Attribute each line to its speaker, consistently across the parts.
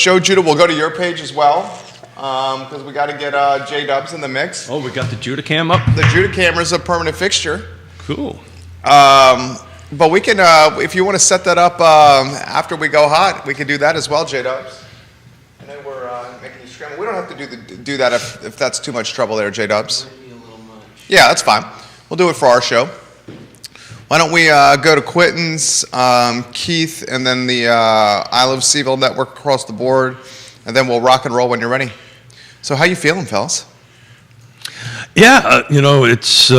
Speaker 1: Show, Judah, we'll go to your page as well, because we got to get J-Dubs in the mix.
Speaker 2: Oh, we got the Judah cam up?
Speaker 1: The Judah camera is a permanent fixture.
Speaker 2: Cool.
Speaker 1: But we can, if you want to set that up after we go hot, we can do that as well, J-Dubs. I know we're making you scramble. We don't have to do that if that's too much trouble there, J-Dubs. Yeah, that's fine. We'll do it for our show. Why don't we go to Quentin's, Keith, and then the I Love CVille network across the board, and then we'll rock and roll when you're ready. So how you feeling, fellas?
Speaker 2: Yeah, it's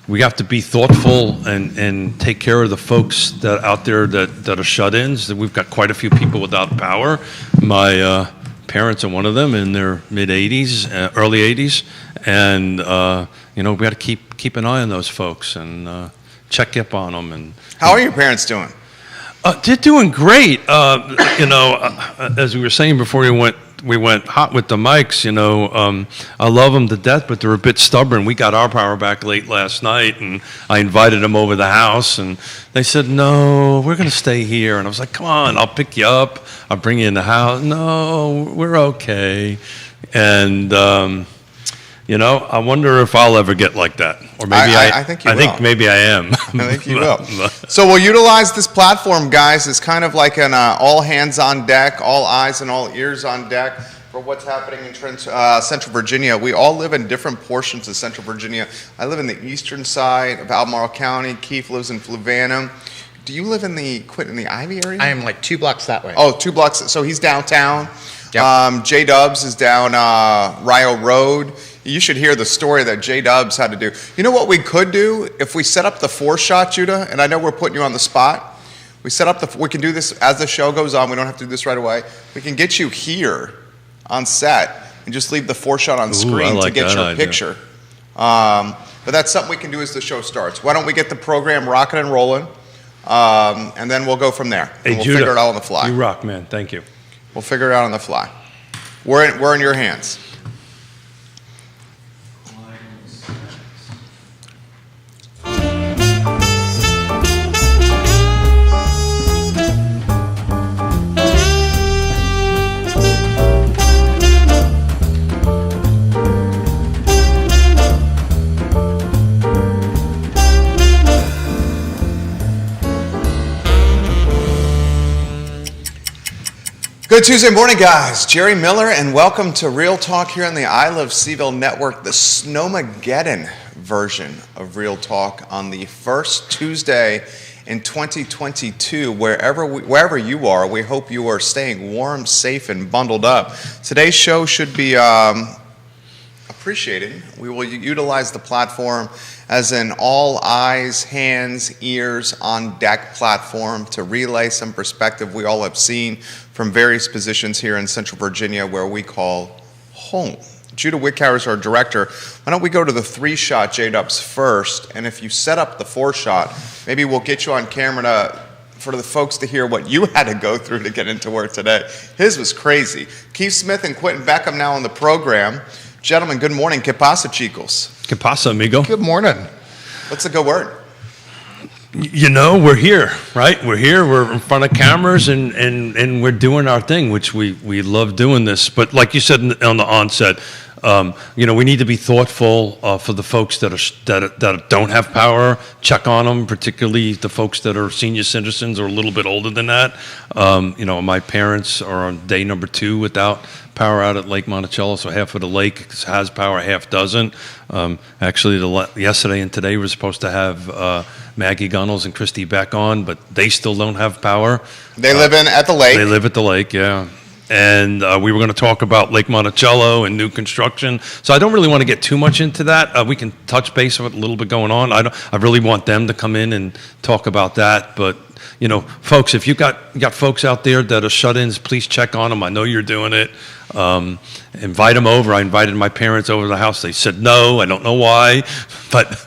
Speaker 2: we have to be thoughtful and take care of the folks that out there that are shut-ins. We've got quite a few people without power. My parents are one of them in their mid-80s, early 80s, and we got to keep an eye on those folks and check up on them. And
Speaker 1: how are your parents doing?
Speaker 2: They're doing great. As we were saying before we went hot with the mics, I love them to death, but they're a bit stubborn. We got our power back late last night, and I invited them over the house, and they said, no, we're going to stay here. And I was like, come on, I'll pick you up. I'll bring you in the house. No, we're okay. And, I wonder if I'll ever get like that. Or maybe
Speaker 1: I think you will.
Speaker 2: I think maybe I am.
Speaker 1: I think you will. So we'll utilize this platform, guys, as kind of like an all hands on deck, all eyes and all ears on deck for what's happening in Central Virginia. We all live in different portions of Central Virginia. I live in the eastern side of Albemarle County. Keith lives in Fluvanna. Do you live in the Ivy area?
Speaker 3: I am like 2 blocks that way.
Speaker 1: Oh, 2 blocks. So he's downtown.
Speaker 3: Yep.
Speaker 1: J-Dubs is down Rio Road. You should hear the story that J-Dubs had to do. You know what we could do if we set up the 4-shot, Judah? And I know we're putting you on the spot. We can do this as the show goes on. We don't have to do this right away. We can get you here on set and just leave the 4-shot on screen to get your picture. But that's something we can do as the show starts. Why don't we get the program rocking and rolling, and then we'll go from there.
Speaker 2: Hey,
Speaker 1: we'll
Speaker 2: Judah,
Speaker 1: figure it out on the fly.
Speaker 2: You rock, man. Thank you.
Speaker 1: We'll figure it out on the fly. We're in your hands. Good Tuesday morning, guys. Jerry Miller, and welcome to Real Talk here on the I Love CVille Network, the Snowmageddon version of Real Talk on the first Tuesday in 2022. Wherever you are, we hope you are staying warm, safe, and bundled up. Today's show should be appreciated. We will utilize the platform as an all eyes, hands, ears on deck platform to relay some perspective we all have seen from various positions here in Central Virginia where we call home. Judah Wickhauer is our director. Why don't we go to the 3-shot J-Dubs first, and if you set up the 4-shot, maybe we'll get you on camera for the folks to hear what you had to go through to get into work today. His was crazy. Keith Smith and Quentin Beckham now on the program. Gentlemen, good morning. ¿Qué pasa, chicos?
Speaker 2: ¿Qué pasa, amigo?
Speaker 3: Good morning.
Speaker 1: What's a good word?
Speaker 2: We're here, right? We're here, we're in front of cameras, and we're doing our thing, which we love doing this. But like you said on the onset, we need to be thoughtful for the folks that don't have power. Check on them, particularly the folks that are senior citizens or a little bit older than that. My parents are on day number 2 without power out at Lake Monticello, so half of the lake has power, half doesn't. Actually, yesterday and today we're supposed to have Maggie Gunnels and Christy Beck on, but they still don't have power.
Speaker 1: They live at the lake.
Speaker 2: They live at the lake, yeah. And we were going to talk about Lake Monticello and new construction. So I don't really want to get too much into that. We can touch base with a little bit going on. I really want them to come in and talk about that. But, folks, if you got folks out there that are shut-ins, please check on them. I know you're doing it. Invite them over. I invited my parents over to the house. They said no. I don't know why, but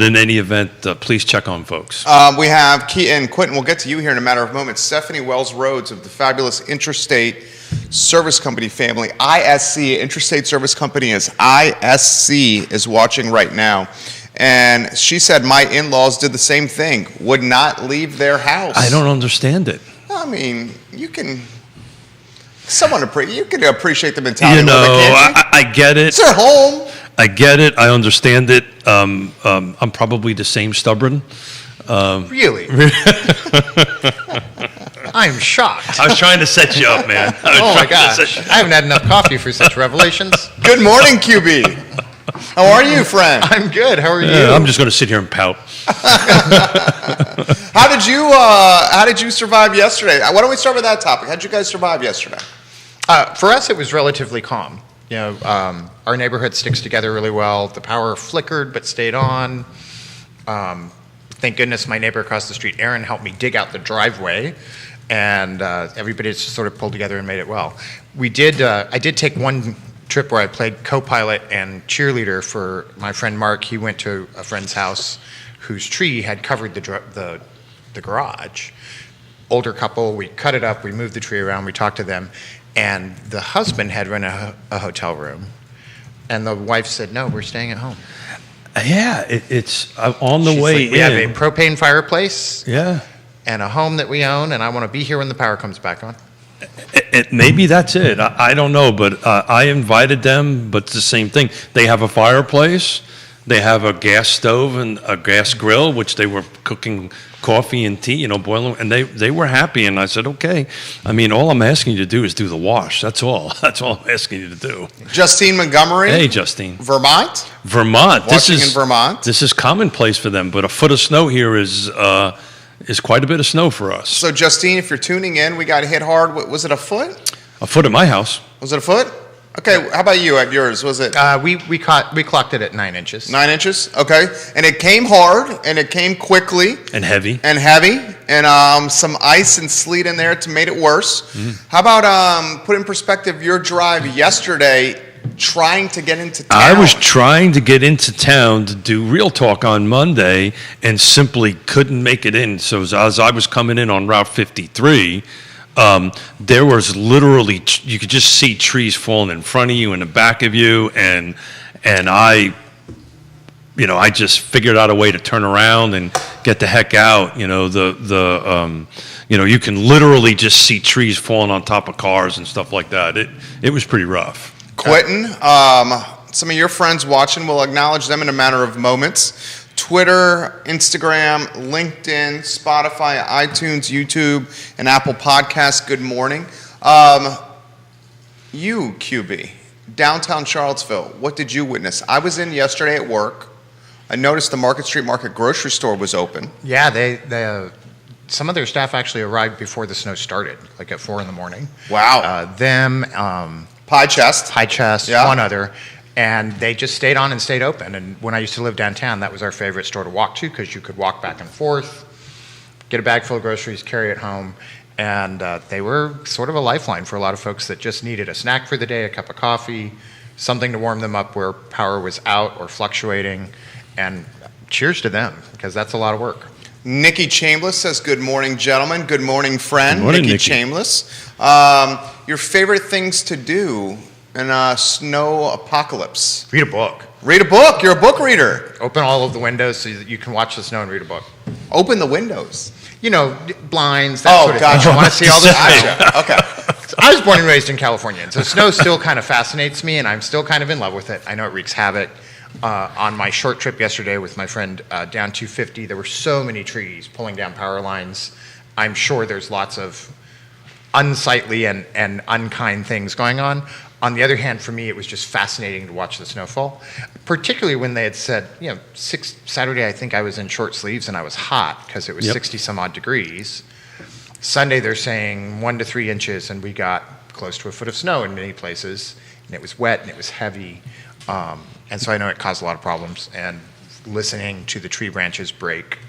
Speaker 2: in any event, please check on folks.
Speaker 1: We have and Quentin. We'll get to you here in a matter of moments. Stephanie Wells Rhodes of the fabulous Interstate Service Company family, ISC. Interstate Service Company is ISC is watching right now. And she said my in-laws did the same thing, would not leave their house.
Speaker 2: I don't understand it.
Speaker 1: I mean, you can appreciate the mentality.
Speaker 2: You
Speaker 1: of
Speaker 2: know,
Speaker 1: it, can't you?
Speaker 2: I get it.
Speaker 1: It's their home.
Speaker 2: I get it. I understand it. I'm probably the same stubborn.
Speaker 3: Really? I'm shocked.
Speaker 2: I was trying to set you up, man.
Speaker 3: Oh my gosh. I haven't had enough coffee for such revelations.
Speaker 1: Good morning, QB. How are you, friend?
Speaker 3: I'm good. How are you?
Speaker 2: Yeah, I'm just going to sit here and pout.
Speaker 1: How did you survive yesterday? Why don't we start with that topic? How did you guys survive yesterday?
Speaker 3: For us, it was relatively calm. You know, our neighborhood sticks together really well. The power flickered but stayed on. Thank goodness my neighbor across the street, Aaron, helped me dig out the driveway, and everybody just sort of pulled together and made it well. I did take one trip where I played co-pilot and cheerleader for my friend Mark. He went to a friend's house whose tree had covered the garage. Older couple, we cut it up, we moved the tree around, we talked to them, and the husband had rented a hotel room, and the wife said, "No, we're staying at home."
Speaker 2: Yeah, it's on the
Speaker 3: She's
Speaker 2: way
Speaker 3: like, we have a
Speaker 2: in.
Speaker 3: propane fireplace
Speaker 2: Yeah.
Speaker 3: and a home that we own, and I want to be here when the power comes back on.
Speaker 2: Maybe that's it. I don't know, but I invited them, but it's the same thing. They have a fireplace, they have a gas stove and a gas grill, which they were cooking coffee and tea, boiling, and they were happy. And I said, okay. I mean, all I'm asking you to do is do the wash. That's all. That's all I'm asking you to do.
Speaker 1: Justine Montgomery.
Speaker 2: Hey, Justine.
Speaker 1: Vermont.
Speaker 2: Vermont.
Speaker 1: Watching in Vermont.
Speaker 2: This is commonplace for them, but a foot of snow here is quite a bit of snow for us.
Speaker 1: So, Justine, if you're tuning in, we got hit hard. Was it a foot?
Speaker 2: A foot at my house.
Speaker 1: Was it a foot? Okay, how about you at yours? Was it
Speaker 3: We clocked it at 9 inches.
Speaker 1: 9 inches? Okay. And it came hard, and it came quickly
Speaker 2: And heavy.
Speaker 1: and heavy, and some ice and sleet in there to made it worse. How about put in perspective your drive yesterday trying to get into town?
Speaker 2: I was trying to get into town to do Real Talk on Monday and simply couldn't make it in. So as I was coming in on Route 53, there was literally, you could just see trees falling in front of you, in the back of you, and I just figured out a way to turn around and get the heck out. You can literally just see trees falling on top of cars and stuff like that. It was pretty rough.
Speaker 1: Quentin, some of your friends watching, will acknowledge them in a matter of moments. Twitter, Instagram, LinkedIn, Spotify, iTunes, YouTube, and Apple Podcasts. Good morning. You, QB, downtown Charlottesville, what did you witness? I was in yesterday at work. I noticed the Market Street Market grocery store was open.
Speaker 3: Yeah, they some of their staff actually arrived before the snow started, like at 4 in the morning.
Speaker 1: Wow. Pie Chest.
Speaker 3: Pie Chest,
Speaker 1: Yeah.
Speaker 3: one other. And they just stayed on and stayed open. And when I used to live downtown, that was our favorite store to walk to because you could walk back and forth, get a bag full of groceries, carry it home. And they were sort of a lifeline for a lot of folks that just needed a snack for the day, a cup of coffee, something to warm them up where power was out or fluctuating. And cheers to them because that's a lot of work.
Speaker 1: Nikki Chambliss says, good morning, gentlemen. Good morning, friend.
Speaker 2: Good morning,
Speaker 1: Nikki
Speaker 2: Nikki.
Speaker 1: Chambliss. Your favorite things to do in a snow apocalypse?
Speaker 3: Read a book.
Speaker 1: Read a book. You're a book reader.
Speaker 3: Open all of the windows so that you can watch the snow and read a book.
Speaker 1: Open the windows.
Speaker 3: Blinds, that sort of
Speaker 1: gotcha.
Speaker 3: thing. I want to see all this
Speaker 1: Gotcha. Okay.
Speaker 3: So I was born and raised in California, and so snow still kind of fascinates me, and I'm still kind of in love with it. I know it wreaks havoc. On my short trip yesterday with my friend down 250, there were so many trees pulling down power lines. I'm sure there's lots of unsightly and unkind things going on. On the other hand, for me, it was just fascinating to watch the snowfall, particularly when they had said, Saturday, I think I was in short sleeves and I was hot because it was 60 some odd degrees. Sunday, they're saying 1 to 3 inches, and we got close to a foot of snow in many places, and it was wet and it was heavy. And so I know it caused a lot of problems, and listening to the tree branches break.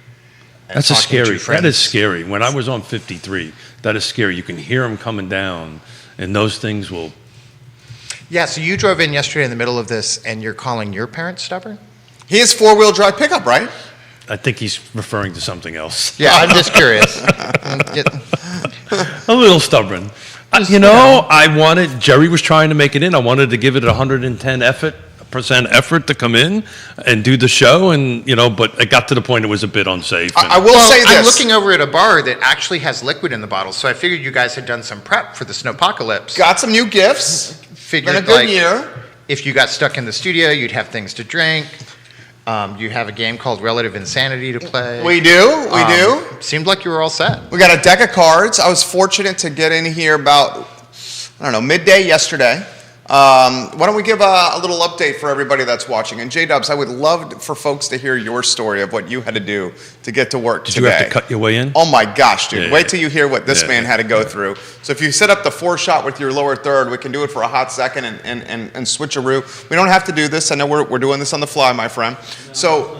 Speaker 3: and
Speaker 2: That's
Speaker 3: talking to
Speaker 2: that is
Speaker 3: friends.
Speaker 2: scary. When I was on 53, that is scary. You can hear them coming down, and those things will.
Speaker 3: Yeah, so you drove in yesterday in the middle of this, and you're calling your parents stubborn?
Speaker 1: He has four-wheel drive pickup, right?
Speaker 2: I think he's referring to something else.
Speaker 3: Yeah, I'm just curious.
Speaker 2: A little stubborn. Jerry was trying to make it in. I wanted to give it 110 effort, 100% effort to come in and do the show, and but it got to the point it was a bit unsafe.
Speaker 1: I will
Speaker 3: Well,
Speaker 1: say this.
Speaker 3: I'm looking over at a bar that actually has liquid in the bottle, so I figured you guys had done some prep for the snowpocalypse.
Speaker 1: Got some new gifts.
Speaker 3: Figured
Speaker 1: Been a good
Speaker 3: like,
Speaker 1: year.
Speaker 3: if you got stuck in the studio, you'd have things to drink. You have a game called Relative Insanity to play.
Speaker 1: We do.
Speaker 3: Seemed like you were all set.
Speaker 1: We got a deck of cards. I was fortunate to get in here about, midday yesterday. Why don't we give a little update for everybody that's watching? And J-Dubs, I would love for folks to hear your story of what you had to do to get to work
Speaker 2: Did
Speaker 1: today.
Speaker 2: you have to cut your way in?
Speaker 1: Oh my gosh, dude.
Speaker 2: Yeah,
Speaker 1: Wait till you hear what this
Speaker 2: Yeah.
Speaker 1: man had to go through. So if you set up the 4-shot with your lower third, we can do it for a hot second and switcheroo. We don't have to do this. I know we're doing this on the fly, my friend. So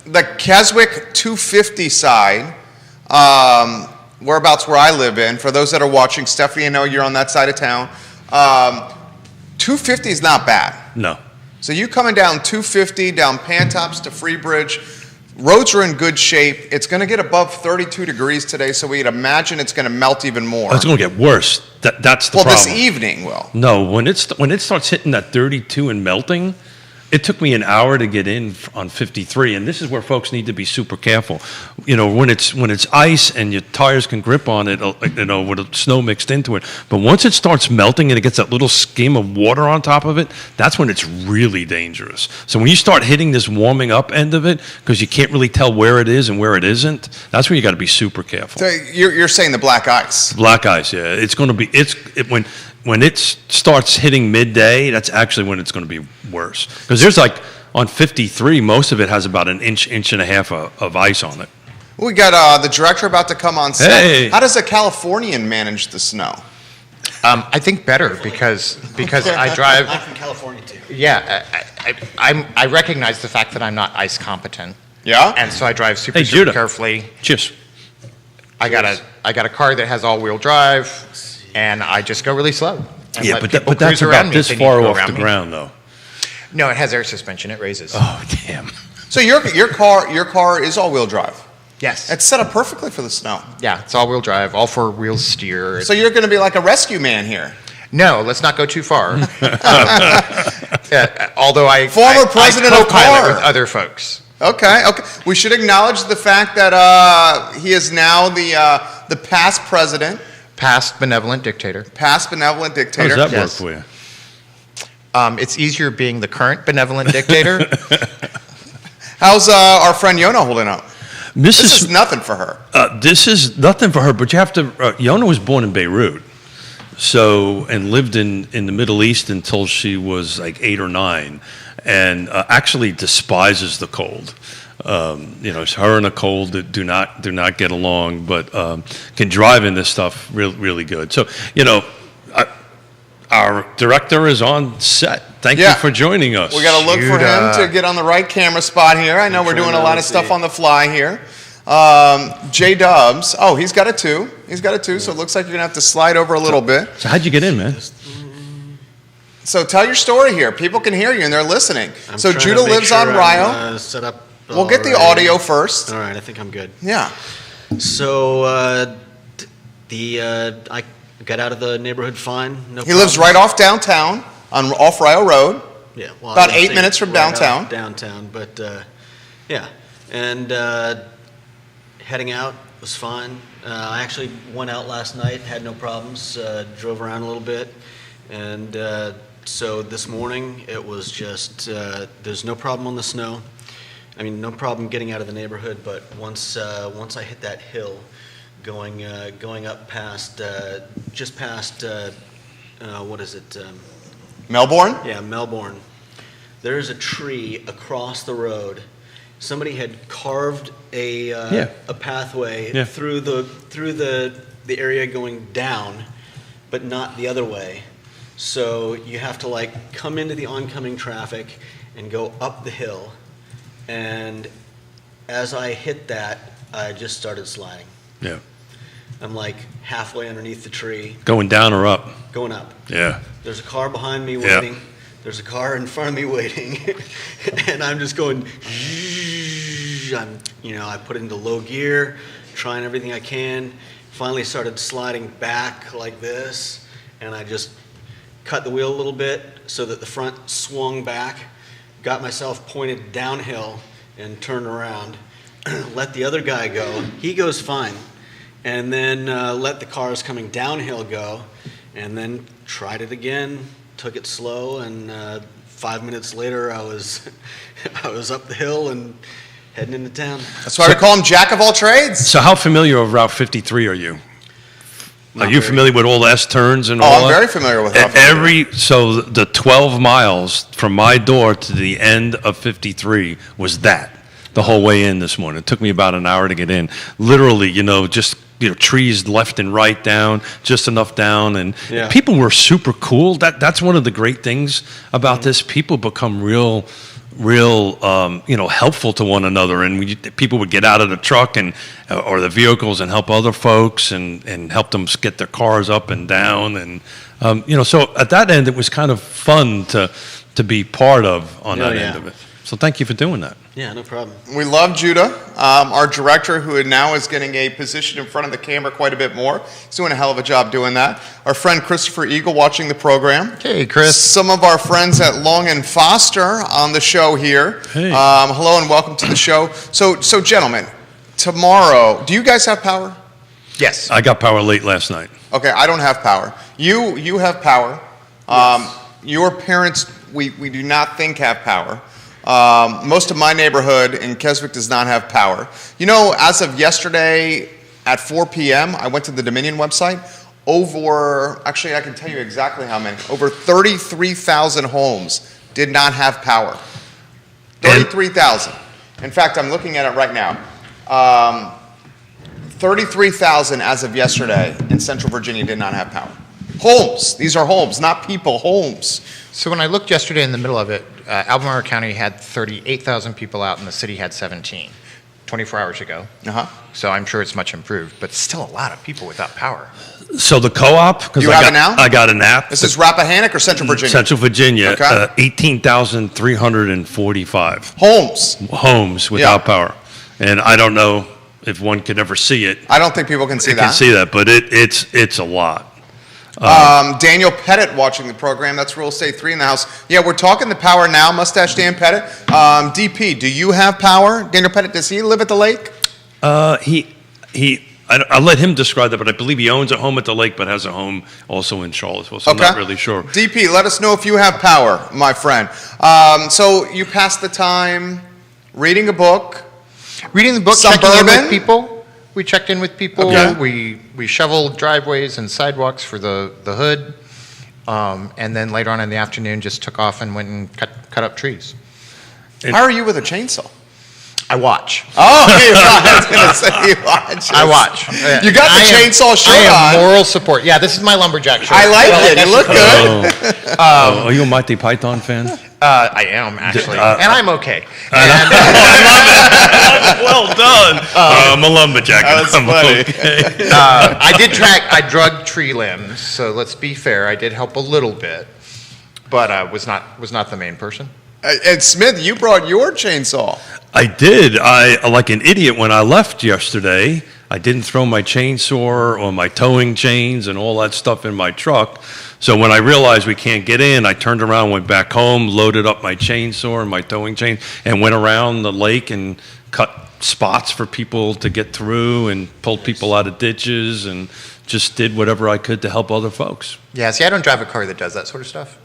Speaker 1: the Keswick 250 side, whereabouts where I live in, for those that are watching, Stephanie, I know you're on that side of town. 250 is not bad.
Speaker 2: No.
Speaker 1: So you coming down 250, down Pantops to Freebridge, roads are in good shape. It's going to get above 32 degrees today, so we'd imagine it's going to melt even more.
Speaker 2: It's going to get worse. That's the
Speaker 1: Well,
Speaker 2: problem.
Speaker 1: this evening will.
Speaker 2: No, when it starts hitting that 32 and melting, it took me an hour to get in on 53, and this is where folks need to be super careful. When it's ice and your tires can grip on it, with the snow mixed into it. But once it starts melting and it gets that little skim of water on top of it, that's when it's really dangerous. So when you start hitting this warming up end of it, because you can't really tell where it is and where it isn't, that's when you got to be super careful.
Speaker 1: So you're saying the black ice.
Speaker 2: Black ice, yeah. It's going to be when it starts hitting midday, that's actually when it's going to be worse. Because there's on 53, most of it has about an inch and a half of ice on it.
Speaker 1: We got the director about to come on set.
Speaker 2: Hey.
Speaker 1: How does a Californian manage the snow?
Speaker 3: I think better because I drive.
Speaker 4: I'm from California too.
Speaker 3: Yeah, I recognize the fact that I'm not ice competent,
Speaker 1: Yeah?
Speaker 3: and so I drive super
Speaker 2: Hey, Judah.
Speaker 3: carefully.
Speaker 2: Cheers.
Speaker 3: I got a car that has all-wheel drive, and I just go really slow. and let people
Speaker 2: but that's
Speaker 3: cruise around
Speaker 2: about
Speaker 3: me if
Speaker 2: this
Speaker 3: they need to
Speaker 2: far
Speaker 3: go
Speaker 2: off
Speaker 3: around
Speaker 2: the
Speaker 3: me.
Speaker 2: ground, though.
Speaker 3: No, it has air suspension. It raises.
Speaker 2: Oh, damn.
Speaker 1: So your car is all-wheel drive.
Speaker 3: Yes.
Speaker 1: It's set up perfectly for the snow.
Speaker 3: Yeah, it's all-wheel drive. All four wheels steer.
Speaker 1: So you're going to be like a rescue man here.
Speaker 3: No, let's not go too far. Although
Speaker 1: Former president
Speaker 3: I
Speaker 1: of
Speaker 3: co-pilot
Speaker 1: CAR.
Speaker 3: with other folks.
Speaker 1: Okay. We should acknowledge the fact that he is now the past president,
Speaker 3: Past benevolent dictator.
Speaker 1: past benevolent
Speaker 2: How
Speaker 1: dictator.
Speaker 2: does that
Speaker 3: Yes.
Speaker 2: work for you?
Speaker 3: It's easier being the current benevolent dictator.
Speaker 1: How's our friend Yona holding up? This is
Speaker 2: Mrs.
Speaker 1: nothing for her.
Speaker 2: This is nothing for her, but you have to. Yona was born in Beirut, and lived in the Middle East until she was like 8 or 9, and actually despises the cold. Her and the cold do not get along, but can drive in this stuff really good. So, our director is on set. Thank
Speaker 1: Yeah.
Speaker 2: you for joining us.
Speaker 1: We got to look for him
Speaker 3: Judah.
Speaker 1: to get on the right camera spot here. I know we're doing a lot of stuff on the fly here. J-Dubs. Oh, he's got a 2. So it looks like you're going to have to slide over a little bit.
Speaker 2: So how'd you get in, man?
Speaker 1: So tell your story here. People can hear you and they're listening.
Speaker 4: I'm
Speaker 1: So
Speaker 4: trying to
Speaker 1: Judah
Speaker 4: make
Speaker 1: lives
Speaker 4: sure
Speaker 1: on
Speaker 4: I'm,
Speaker 1: Rio.
Speaker 4: Set up.
Speaker 1: We'll get the
Speaker 4: all right.
Speaker 1: audio first.
Speaker 4: All right, I think I'm good.
Speaker 1: Yeah.
Speaker 4: So I got out of the neighborhood fine. No.
Speaker 1: He lives right off downtown on off Rio Road.
Speaker 4: Yeah, well,
Speaker 1: about
Speaker 4: I wouldn't
Speaker 1: 8
Speaker 4: say
Speaker 1: minutes from
Speaker 4: right off
Speaker 1: downtown.
Speaker 4: Downtown, but yeah, and heading out was fine. I actually went out last night, had no problems. Drove around a little bit, and so this morning it was just there's no problem on the snow. I mean, no problem getting out of the neighborhood, but once I hit that hill, going up past just past what is it?
Speaker 1: Melbourne?
Speaker 4: Yeah, Melbourne. There's a tree across the road. Somebody had carved a pathway
Speaker 2: Yeah.
Speaker 4: through the area going down, but not the other way. So you have to come into the oncoming traffic and go up the hill. And as I hit that, I just started sliding.
Speaker 2: Yeah.
Speaker 4: I'm halfway underneath the tree,
Speaker 2: Going down or up?
Speaker 4: going up.
Speaker 2: Yeah.
Speaker 4: There's a car behind me
Speaker 2: Yeah.
Speaker 4: waiting. There's a car in front of me waiting. And I'm just going, I put it into low gear, trying everything I can. Finally started sliding back like this. And I just cut the wheel a little bit so that the front swung back, got myself pointed downhill and turned around, let the other guy go. He goes fine. And then let the cars coming downhill go, and then tried it again, took it slow, and 5 minutes later I was I was up the hill and heading into town.
Speaker 1: That's why we call him Jack of all trades.
Speaker 2: So how familiar with Route 53 are you?
Speaker 4: Not
Speaker 2: Are you
Speaker 4: very.
Speaker 2: familiar with all the S turns and
Speaker 1: Oh,
Speaker 2: all
Speaker 1: I'm
Speaker 2: that?
Speaker 1: very familiar with
Speaker 2: And
Speaker 1: that.
Speaker 2: so the 12 miles from my door to the end of 53 was that the whole way in this morning. It took me about an hour to get in. Literally, just trees left and right down, just enough down, and
Speaker 4: Yeah.
Speaker 2: people were super cool. That's one of the great things about this. People become real helpful to one another, and people would get out of the truck or the vehicles and help other folks and help them get their cars up and down, and so at that end it was kind of fun to be part of on
Speaker 4: Oh,
Speaker 2: that
Speaker 4: yeah.
Speaker 2: end of it. So thank you for doing that.
Speaker 4: Yeah, no problem.
Speaker 1: We love Judah, our director, who now is getting a position in front of the camera quite a bit more. He's doing a hell of a job doing that. Our friend Christopher Eagle watching the program.
Speaker 3: Hey, Chris.
Speaker 1: Some of our friends at Long and Foster on the show here.
Speaker 2: Hey.
Speaker 1: Hello and welcome to the show. So gentlemen, tomorrow, do you guys have power?
Speaker 3: Yes.
Speaker 2: I got power late last night.
Speaker 1: Okay, I don't have power. You have power. Your parents, we do not think have power. Most of my neighborhood in Keswick does not have power. As of yesterday at 4 p.m., I went to the Dominion website. Actually, I can tell you exactly how many. Over 33,000 homes did not have power. 33,000. In fact, I'm looking at it right now. 33,000 as of yesterday in Central Virginia did not have power. Homes. These are homes, not people, homes.
Speaker 3: So when I looked yesterday in the middle of it, Albemarle County had 38,000 people out and the city had 17, 24 hours ago.
Speaker 1: Uh-huh.
Speaker 3: So I'm sure it's much improved, but still a lot of people without power.
Speaker 2: So the co-op, because
Speaker 1: You have it now?
Speaker 2: I got an app.
Speaker 1: This is Rappahannock or Central Virginia?
Speaker 2: Central Virginia,
Speaker 1: Okay.
Speaker 2: 18,345
Speaker 1: Homes.
Speaker 2: homes without
Speaker 1: Yeah.
Speaker 2: power. And I don't know if one could ever see it.
Speaker 1: I don't think people can see
Speaker 2: You
Speaker 1: that.
Speaker 2: can see that, but it's a lot.
Speaker 1: Daniel Pettit watching the program. That's Real Estate 3 in the house. Yeah, we're talking the power now. Mustache Dan Pettit. DP, do you have power? Daniel Pettit, does he live at the lake?
Speaker 2: I'll let him describe that, but I believe he owns a home at the lake, but has a home also in Charlottesville, so I'm not really sure.
Speaker 1: DP, let us know if you have power, my friend. So you passed the time reading a book.
Speaker 3: Reading the book,
Speaker 1: Suburban?
Speaker 3: checking in with people. We checked in with people.
Speaker 1: Okay.
Speaker 3: We shoveled driveways and sidewalks for the hood. And then later on in the afternoon, just took off and went and cut up trees.
Speaker 1: How are you with a chainsaw?
Speaker 3: I watch.
Speaker 1: Oh, I was going to say you watch.
Speaker 3: I watch.
Speaker 1: You got the chainsaw shirt
Speaker 3: I am
Speaker 1: on.
Speaker 3: moral support. Yeah, this is my lumberjack shirt.
Speaker 1: I like
Speaker 3: Well,
Speaker 1: it. You look good.
Speaker 2: Are you a Monty Python fan?
Speaker 3: I am, actually. And I'm okay.
Speaker 2: Well done. I'm a lumberjack.
Speaker 1: That's
Speaker 2: I'm
Speaker 1: funny.
Speaker 2: okay.
Speaker 3: I drug tree limbs, so let's be fair. I did help a little bit, but was not the main person.
Speaker 1: And Smith, you brought your chainsaw.
Speaker 2: I did. Like an idiot, when I left yesterday, I didn't throw my chainsaw or my towing chains and all that stuff in my truck. So when I realized we can't get in, I turned around, went back home, loaded up my chainsaw and my towing chain, and went around the lake and cut spots for people to get through and pulled people out of ditches and just did whatever I could to help other folks.
Speaker 3: Yeah, see, I don't drive a car that does that sort of stuff.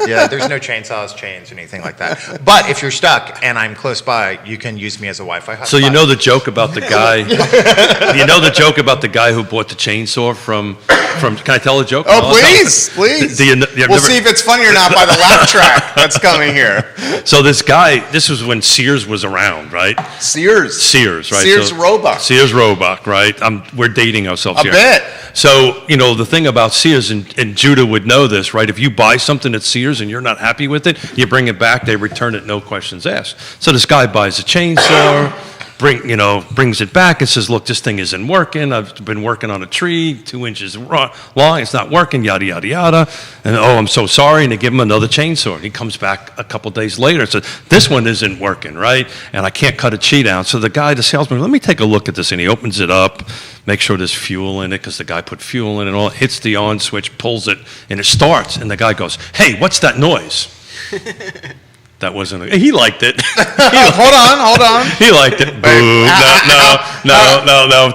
Speaker 3: Yeah, there's no chainsaws, chains, or anything like that. But if you're stuck and I'm close by, you can use me as a Wi-Fi hotspot.
Speaker 2: So you know the joke about the guy. You know the joke about the guy who bought the chainsaw from. Can I tell a joke?
Speaker 1: Oh,
Speaker 2: I'll tell it.
Speaker 1: please.
Speaker 2: You've
Speaker 1: We'll
Speaker 2: never-
Speaker 1: see if it's funny or not by the laugh track that's coming here.
Speaker 2: So this guy, this was when Sears was around, right?
Speaker 1: Sears,
Speaker 2: Sears, right?
Speaker 1: Sears
Speaker 2: So-
Speaker 1: Roebuck.
Speaker 2: Sears Roebuck, right? We're dating ourselves
Speaker 1: A
Speaker 2: here.
Speaker 1: bit.
Speaker 2: So, the thing about Sears, and Judah would know this, right? If you buy something at Sears and you're not happy with it, you bring it back, they return it, no questions asked. So this guy buys a chainsaw, brings it back and says, look, this thing isn't working. I've been working on a tree, 2 inches long. It's not working, yada, yada, yada. And, oh, I'm so sorry. And they give him another chainsaw. And he comes back a couple days later and says, this one isn't working, right? And I can't cut a tree down. So the salesman, let me take a look at this. And he opens it up, make sure there's fuel in it because the guy put fuel in it. All hits the on switch, pulls it, and it starts. And the guy goes, "Hey, what's that noise?" That wasn't. He liked it.
Speaker 1: Hold on.
Speaker 2: He liked it. Boo! No.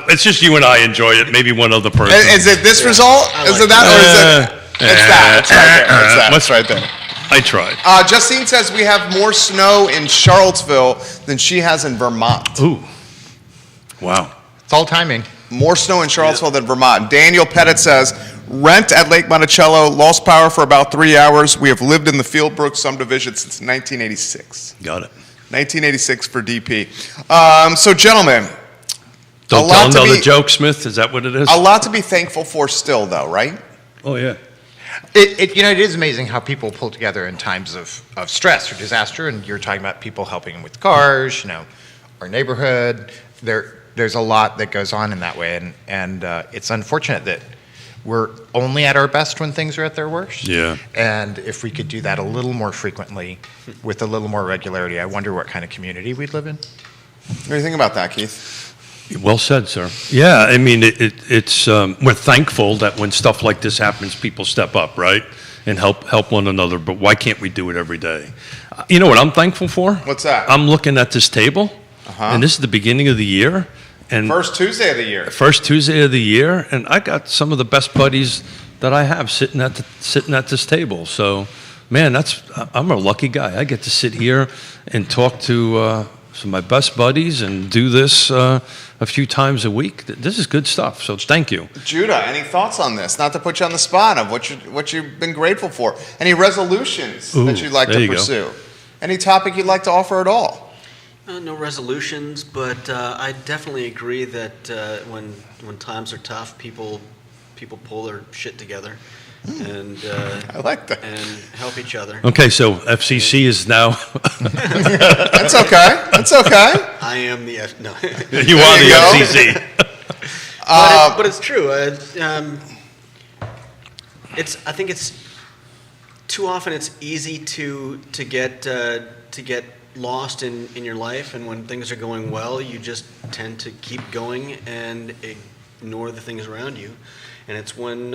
Speaker 2: It's just you and I enjoy it. Maybe one other person.
Speaker 1: Is it this result? Is it that, or is it? It's that. It's right there. It's that. It's right there.
Speaker 2: I tried.
Speaker 1: Justine says we have more snow in Charlottesville than she has in Vermont.
Speaker 2: Ooh. Wow.
Speaker 3: It's all timing.
Speaker 1: More snow in Charlottesville than Vermont. Daniel Pettit says, rent at Lake Monticello, lost power for about 3 hours. We have lived in the Fieldbrook subdivision since 1986.
Speaker 2: Got it.
Speaker 1: 1986 for DP. So, gentlemen,
Speaker 2: Don't
Speaker 1: a
Speaker 2: tell
Speaker 1: lot to
Speaker 2: another
Speaker 1: be-
Speaker 2: joke, Smith. Is that what it is?
Speaker 1: a lot to be thankful for still, though, right?
Speaker 2: Oh, yeah.
Speaker 3: It is amazing how people pull together in times of stress or disaster, and you're talking about people helping with cars, our neighborhood. There's a lot that goes on in that way, and it's unfortunate that we're only at our best when things are at their worst.
Speaker 2: Yeah.
Speaker 3: And if we could do that a little more frequently, with a little more regularity, I wonder what kind of community we'd live in.
Speaker 1: What do you think about that, Keith?
Speaker 2: Well said, sir. Yeah, I mean, it's we're thankful that when stuff like this happens, people step up, right, and help one another. But why can't we do it every day? You know what I'm thankful for?
Speaker 1: What's that?
Speaker 2: I'm looking at this table, and this is the beginning of the year, and
Speaker 1: First Tuesday of the year.
Speaker 2: first Tuesday of the year, and I got some of the best buddies that I have sitting at this table. So, man, I'm a lucky guy. I get to sit here and talk to some of my best buddies and do this a few times a week. This is good stuff. So thank you.
Speaker 1: Judah, any thoughts on this? Not to put you on the spot of what you've been grateful for. Any resolutions that you'd like
Speaker 2: there
Speaker 1: to
Speaker 2: you go.
Speaker 1: pursue? Any topic you'd like to offer at all?
Speaker 4: No resolutions, but I definitely agree that when times are tough, people pull their shit together and
Speaker 1: I like that.
Speaker 4: and help each other.
Speaker 2: Okay, so FCC is now.
Speaker 1: That's okay. That's okay.
Speaker 4: I am the no.
Speaker 2: You are
Speaker 1: you
Speaker 2: the
Speaker 1: go.
Speaker 2: FCC.
Speaker 4: But it's true. I think it's too often it's easy to get lost in your life, and when things are going well, you just tend to keep going and ignore the things around you. And it's when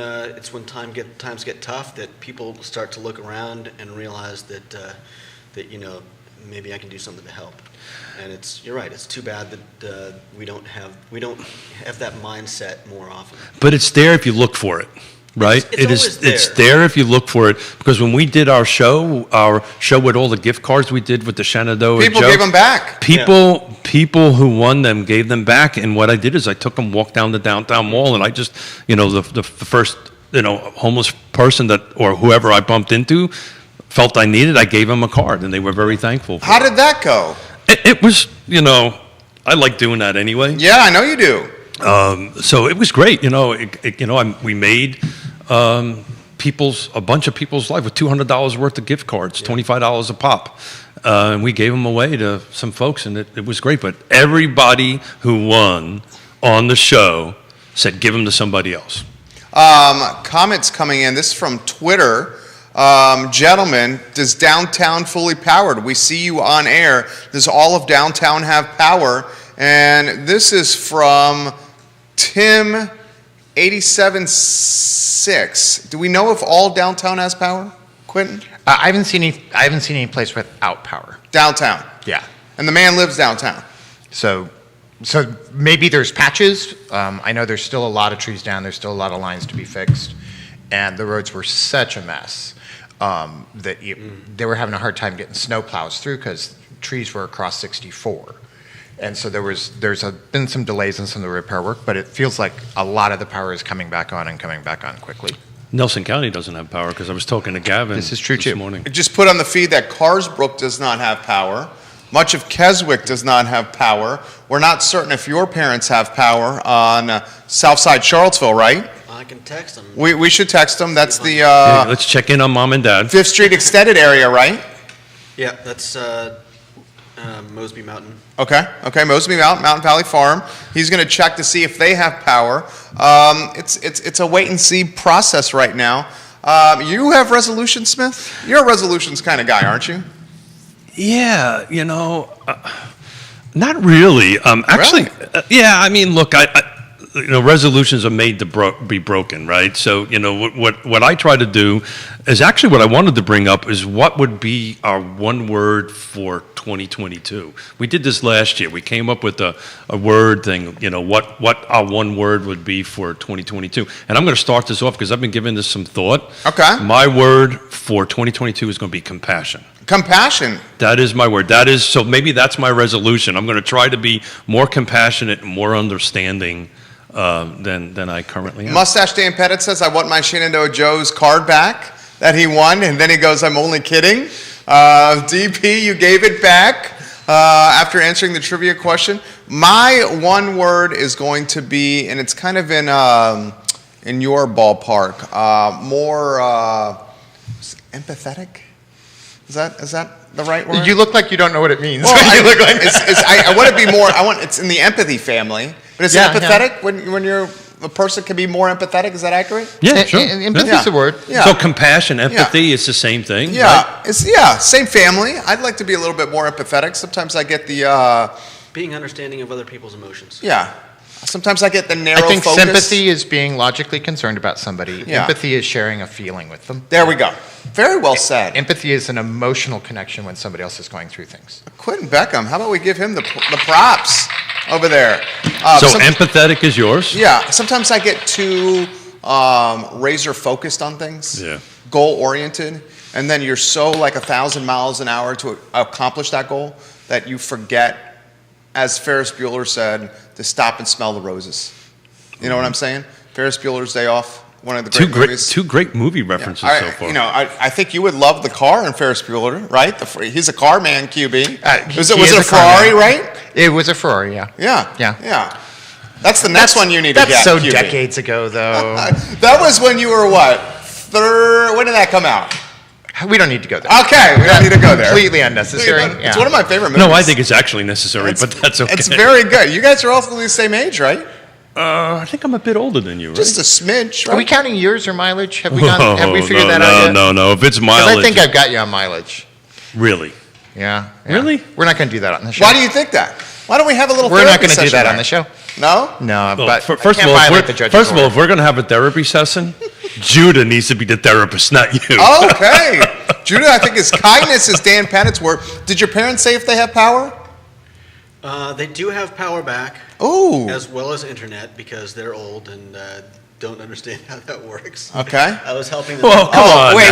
Speaker 4: times get tough that people start to look around and realize that maybe I can do something to help. And you're right. It's too bad that we don't have that mindset more often.
Speaker 2: But it's there if you look for it, right?
Speaker 4: It's always there.
Speaker 2: It's there if you look for it. Because when we did our show with all the gift cards we did with the Shenandoah
Speaker 1: People
Speaker 2: Joe,
Speaker 1: gave them back.
Speaker 2: People who won them gave them back. And what I did is I took them, walked down the downtown mall, and I just, the first, homeless person or whoever I bumped into felt I needed, I gave them a card, and they were very thankful for
Speaker 1: How did that go?
Speaker 2: it was, I like doing that anyway.
Speaker 1: Yeah, I know you do.
Speaker 2: So it was great. We made a bunch of people's life with $200 worth of gift cards, $25 a pop. And we gave them away to some folks, and it was great. But everybody who won on the show said, give them to somebody else.
Speaker 1: Comments coming in. This is from Twitter. Gentlemen, does downtown fully powered? We see you on air. Does all of downtown have power? And this is from Tim 87.6. Do we know if all downtown has power, Quentin?
Speaker 3: I haven't seen any place without power.
Speaker 1: Downtown.
Speaker 3: Yeah.
Speaker 1: And the man lives downtown.
Speaker 3: So maybe there's patches. I know there's still a lot of trees down. There's still a lot of lines to be fixed, and the roads were such a mess that they were having a hard time getting snow plows through because trees were across 64. And so there's been some delays in some of the repair work, but it feels like a lot of the power is coming back on and coming back on quickly.
Speaker 2: Nelson County doesn't have power because I was talking to Gavin
Speaker 3: This is true,
Speaker 2: this
Speaker 3: too.
Speaker 2: morning.
Speaker 1: It just put on the feed that Carsbrook does not have power. Much of Keswick does not have power. We're not certain if your parents have power on Southside Charlottesville, right?
Speaker 4: I can text them.
Speaker 1: We should text them. That's the
Speaker 2: Yeah, let's check in on Mom and Dad.
Speaker 1: 5th Street Extended area, right?
Speaker 4: Yeah, that's Mosby Mountain.
Speaker 1: Okay, Mosby Mountain Valley Farm. He's going to check to see if they have power. It's a wait and see process right now. You have resolutions, Smith? You're a resolutions kind of guy, aren't you?
Speaker 2: Yeah, not really. Actually,
Speaker 1: Really?
Speaker 2: yeah. I mean, look, resolutions are made to be broken, right? So, what I try to do is actually what I wanted to bring up is what would be our one word for 2022. We did this last year. We came up with a word thing, what our one word would be for 2022. And I'm going to start this off because I've been giving this some thought.
Speaker 1: Okay.
Speaker 2: My word for 2022 is going to be compassion.
Speaker 1: Compassion.
Speaker 2: That is my word. So maybe that's my resolution. I'm going to try to be more compassionate and more understanding than I currently am.
Speaker 1: Mustache Dan Pettit says, I want my Shenandoah Joe's card back that he won. And then he goes, I'm only kidding. DP, you gave it back after answering the trivia question. My one word is going to be, and it's kind of in your ballpark, more empathetic? Is that the right word?
Speaker 3: You look like you don't know what it means.
Speaker 1: Well,
Speaker 3: You look like
Speaker 1: I want to be more. It's in the empathy family, but is
Speaker 3: Yeah,
Speaker 1: it empathetic when a person can be more empathetic? Is that accurate?
Speaker 2: Yeah, sure.
Speaker 3: Empathy's
Speaker 1: Yeah.
Speaker 3: a word.
Speaker 1: Yeah.
Speaker 2: So compassion, empathy, it's the same thing.
Speaker 1: Yeah, it's same family. I'd like to be a little bit more empathetic. Sometimes I get the
Speaker 4: Being understanding of other people's emotions.
Speaker 1: Sometimes I get the narrow
Speaker 3: I think
Speaker 1: focus.
Speaker 3: sympathy is being logically concerned about somebody.
Speaker 1: Yeah.
Speaker 3: Empathy is sharing a feeling with them.
Speaker 1: There we go. Very well said.
Speaker 3: Empathy is an emotional connection when somebody else is going through things.
Speaker 1: Quentin Beckham. How about we give him the props over there?
Speaker 2: So empathetic is yours?
Speaker 1: Yeah. Sometimes I get too razor focused on things.
Speaker 2: Yeah.
Speaker 1: Goal oriented, and then you're so like 1,000 miles an hour to accomplish that goal that you forget, as Ferris Bueller said, to stop and smell the roses. You know what I'm saying? Ferris Bueller's Day Off, one of the great movies.
Speaker 2: Two great movie references so far.
Speaker 1: I think you would love the car in Ferris Bueller, right? He's a car man, QB. Was
Speaker 3: he
Speaker 1: it
Speaker 3: is
Speaker 1: a
Speaker 3: a car
Speaker 1: Ferrari,
Speaker 3: man.
Speaker 1: right?
Speaker 3: It was a Ferrari, yeah.
Speaker 1: Yeah. That's the next one you need to
Speaker 3: That's
Speaker 1: get.
Speaker 3: so
Speaker 1: QB.
Speaker 3: decades ago, though.
Speaker 1: That was when you were what? When did that come out?
Speaker 3: We don't need to go there.
Speaker 1: Okay, we don't need to go there.
Speaker 3: Completely unnecessary.
Speaker 1: It's one of my favorite movies.
Speaker 2: No, I think it's actually necessary, but that's okay.
Speaker 1: It's very good. You guys are also the same age, right?
Speaker 2: I think I'm a bit older than you, right?
Speaker 1: Just a smidge,
Speaker 3: Are we
Speaker 1: right?
Speaker 3: counting years or mileage? Have we figured that
Speaker 2: no,
Speaker 3: out yet?
Speaker 2: No. If it's
Speaker 3: 'Cause
Speaker 2: mileage,
Speaker 3: I think I've got you on mileage.
Speaker 2: really.
Speaker 3: Yeah.
Speaker 2: Really?
Speaker 3: We're not going to do that on the show.
Speaker 1: Why do you think that? Why don't we have a little
Speaker 3: We're not
Speaker 1: therapy
Speaker 3: going to do
Speaker 1: session
Speaker 3: that
Speaker 1: there?
Speaker 3: on the show.
Speaker 1: No?
Speaker 3: No,
Speaker 2: Well,
Speaker 3: but
Speaker 2: first
Speaker 3: I
Speaker 2: of
Speaker 3: can't
Speaker 2: all,
Speaker 3: violate the judge's
Speaker 2: first of all,
Speaker 3: order.
Speaker 2: if we're going to have a therapy session, Judah needs to be the therapist, not you.
Speaker 1: Okay. Judah, I think his kindness is Dan Pettit's word. Did your parents say if they have power?
Speaker 4: They do have power back,
Speaker 1: Ooh.
Speaker 4: as well as internet, because they're old and don't understand how that works.
Speaker 1: Okay.
Speaker 4: I was helping them.
Speaker 2: Well, come on.
Speaker 1: Wait.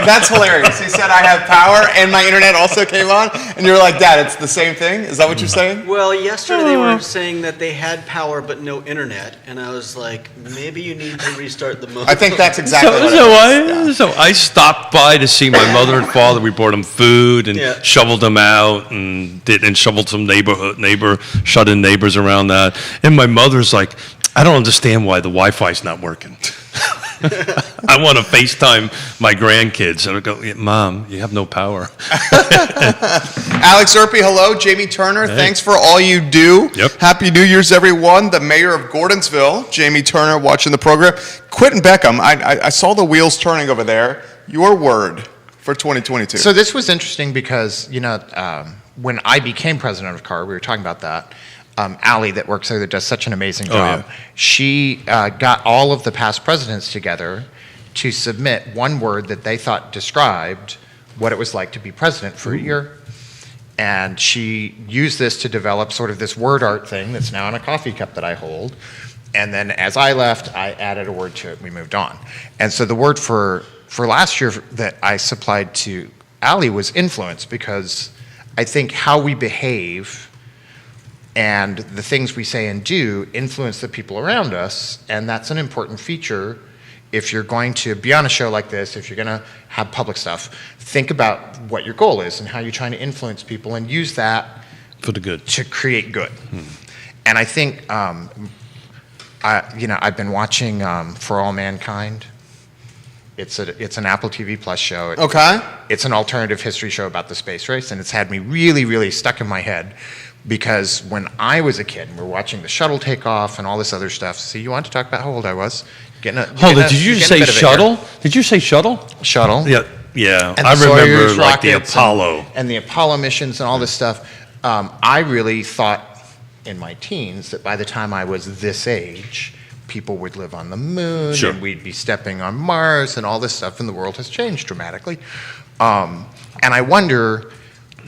Speaker 1: That's hilarious. He said I have power and my internet also came on. And you're like, Dad, it's the same thing? Is that what you're saying?
Speaker 4: Well, yesterday they were saying that they had power but no internet, and I was like, maybe you need to restart the modem.
Speaker 1: I think that's exactly what it is.
Speaker 2: So I stopped by to see my mother and father. We brought them food and
Speaker 4: Yeah.
Speaker 2: shoveled them out and shoveled some shut-in neighbors around that. And my mother's like, I don't understand why the Wi-Fi's not working. I want to FaceTime my grandkids. And I go, Mom, you have no power.
Speaker 1: Alex Erpy, hello. Jamie Turner, thanks for all you do.
Speaker 2: Yep.
Speaker 1: Happy New Year's, everyone. The mayor of Gordonsville, Jamie Turner, watching the program. Quentin Beckham, I saw the wheels turning over there. Your word for 2022.
Speaker 3: So this was interesting because, when I became president of CAR, we were talking about that. Allie, that works there, that does such an amazing job.
Speaker 2: yeah.
Speaker 3: She got all of the past presidents together to submit one word that they thought described what it was like to be president for a year. And she used this to develop sort of this word art thing that's now in a coffee cup that I hold. And then as I left, I added a word to it. We moved on. And so the word for last year that I supplied to Allie was influence, because I think how we behave and the things we say and do influence the people around us, and that's an important feature. If you're going to be on a show like this, if you're going to have public stuff, think about what your goal is and how you're trying to influence people, and use that
Speaker 2: For the good.
Speaker 3: to create good. And I think, I've been watching For All Mankind. It's an Apple TV Plus show.
Speaker 1: Okay.
Speaker 3: It's an alternative history show about the space race, and it's had me really, really stuck in my head, because when I was a kid, and we're watching the shuttle take off and all this other stuff. See, you want to talk about how old I was?
Speaker 2: Hold it. Did you say shuttle? Did you say shuttle?
Speaker 3: Shuttle.
Speaker 2: Yeah.
Speaker 3: And
Speaker 2: I
Speaker 3: the
Speaker 2: remember
Speaker 3: Soyuz
Speaker 2: like the
Speaker 3: rockets
Speaker 2: Apollo.
Speaker 3: and the Apollo missions and all this stuff. I really thought in my teens that by the time I was this age, people would live on the moon
Speaker 2: Sure.
Speaker 3: and we'd be stepping on Mars and all this stuff, and the world has changed dramatically. And I wonder,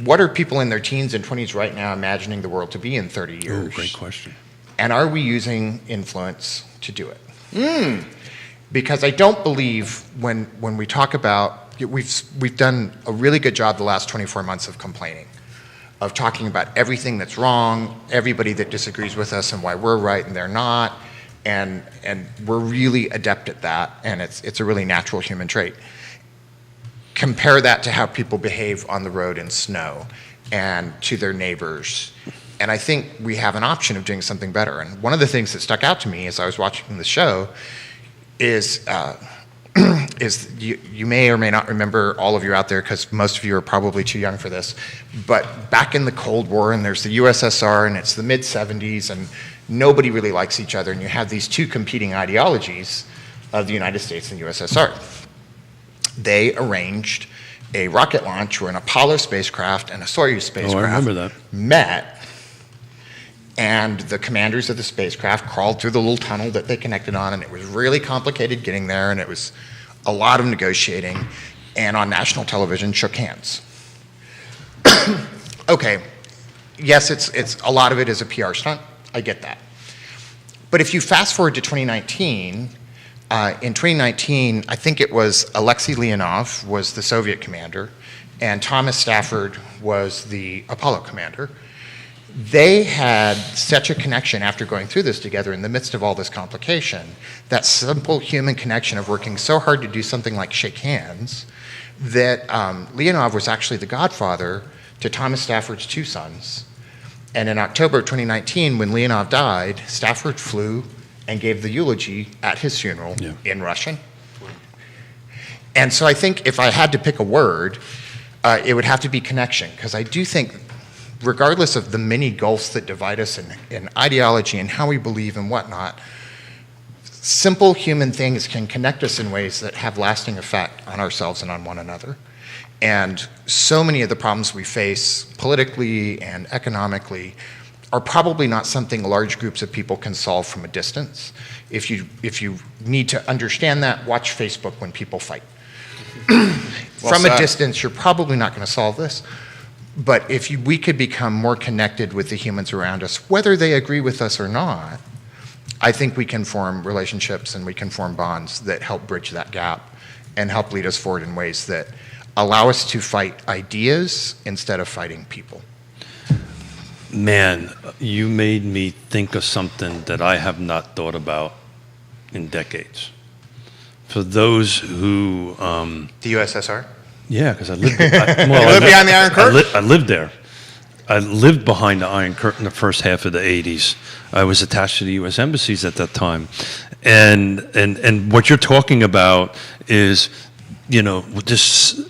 Speaker 3: what are people in their teens and 20s right now imagining the world to be in 30 years?
Speaker 2: Oh, great question.
Speaker 3: And are we using influence to do it? Because I don't believe when we talk about, we've done a really good job the last 24 months of complaining, of talking about everything that's wrong, everybody that disagrees with us and why we're right and they're not, and we're really adept at that, and it's a really natural human trait. Compare that to how people behave on the road in snow and to their neighbors. And I think we have an option of doing something better. And one of the things that stuck out to me as I was watching the show is you may or may not remember, all of you out there, because most of you are probably too young for this, but back in the Cold War, and there's the USSR, and it's the mid-'70s, and nobody really likes each other, and you have these two competing ideologies of the United States and USSR. They arranged a rocket launch where an Apollo spacecraft and a Soyuz spacecraft
Speaker 2: remember that.
Speaker 3: met, and the commanders of the spacecraft crawled through the little tunnel that they connected on, and it was really complicated getting there, and it was a lot of negotiating, and on national television shook hands. Okay, yes, it's a lot of it is a PR stunt. I get that. But if you fast forward to 2019, in 2019, I think it was Alexei Leonov was the Soviet commander, and Thomas Stafford was the Apollo commander. They had such a connection after going through this together in the midst of all this complication, that simple human connection of working so hard to do something like shake hands, that Leonov was actually the godfather to Thomas Stafford's two sons. And in October of 2019, when Leonov died, Stafford flew and gave the eulogy at his funeral in Russian. And so I think if I had to pick a word, it would have to be connection, because I do think, regardless of the many gulfs that divide us in ideology and how we believe and whatnot, simple human things can connect us in ways that have lasting effect on ourselves and on one another. And so many of the problems we face politically and economically are probably not something large groups of people can solve from a distance. If you need to understand that, watch Facebook when people fight. From a distance, you're probably not going to solve this. But if we could become more connected with the humans around us, whether they agree with us or not, I think we can form relationships and we can form bonds that help bridge that gap and help lead us forward in ways that allow us to fight ideas instead of fighting people.
Speaker 2: Man, you made me think of something that I have not thought about in decades. For those who...
Speaker 3: The USSR?
Speaker 2: Yeah, because I lived there.
Speaker 1: You lived behind the Iron Curtain?
Speaker 2: I lived there. I lived behind the Iron Curtain the first half of the 80s. I was attached to the U.S. embassies at that time. And what you're talking about is, you know, this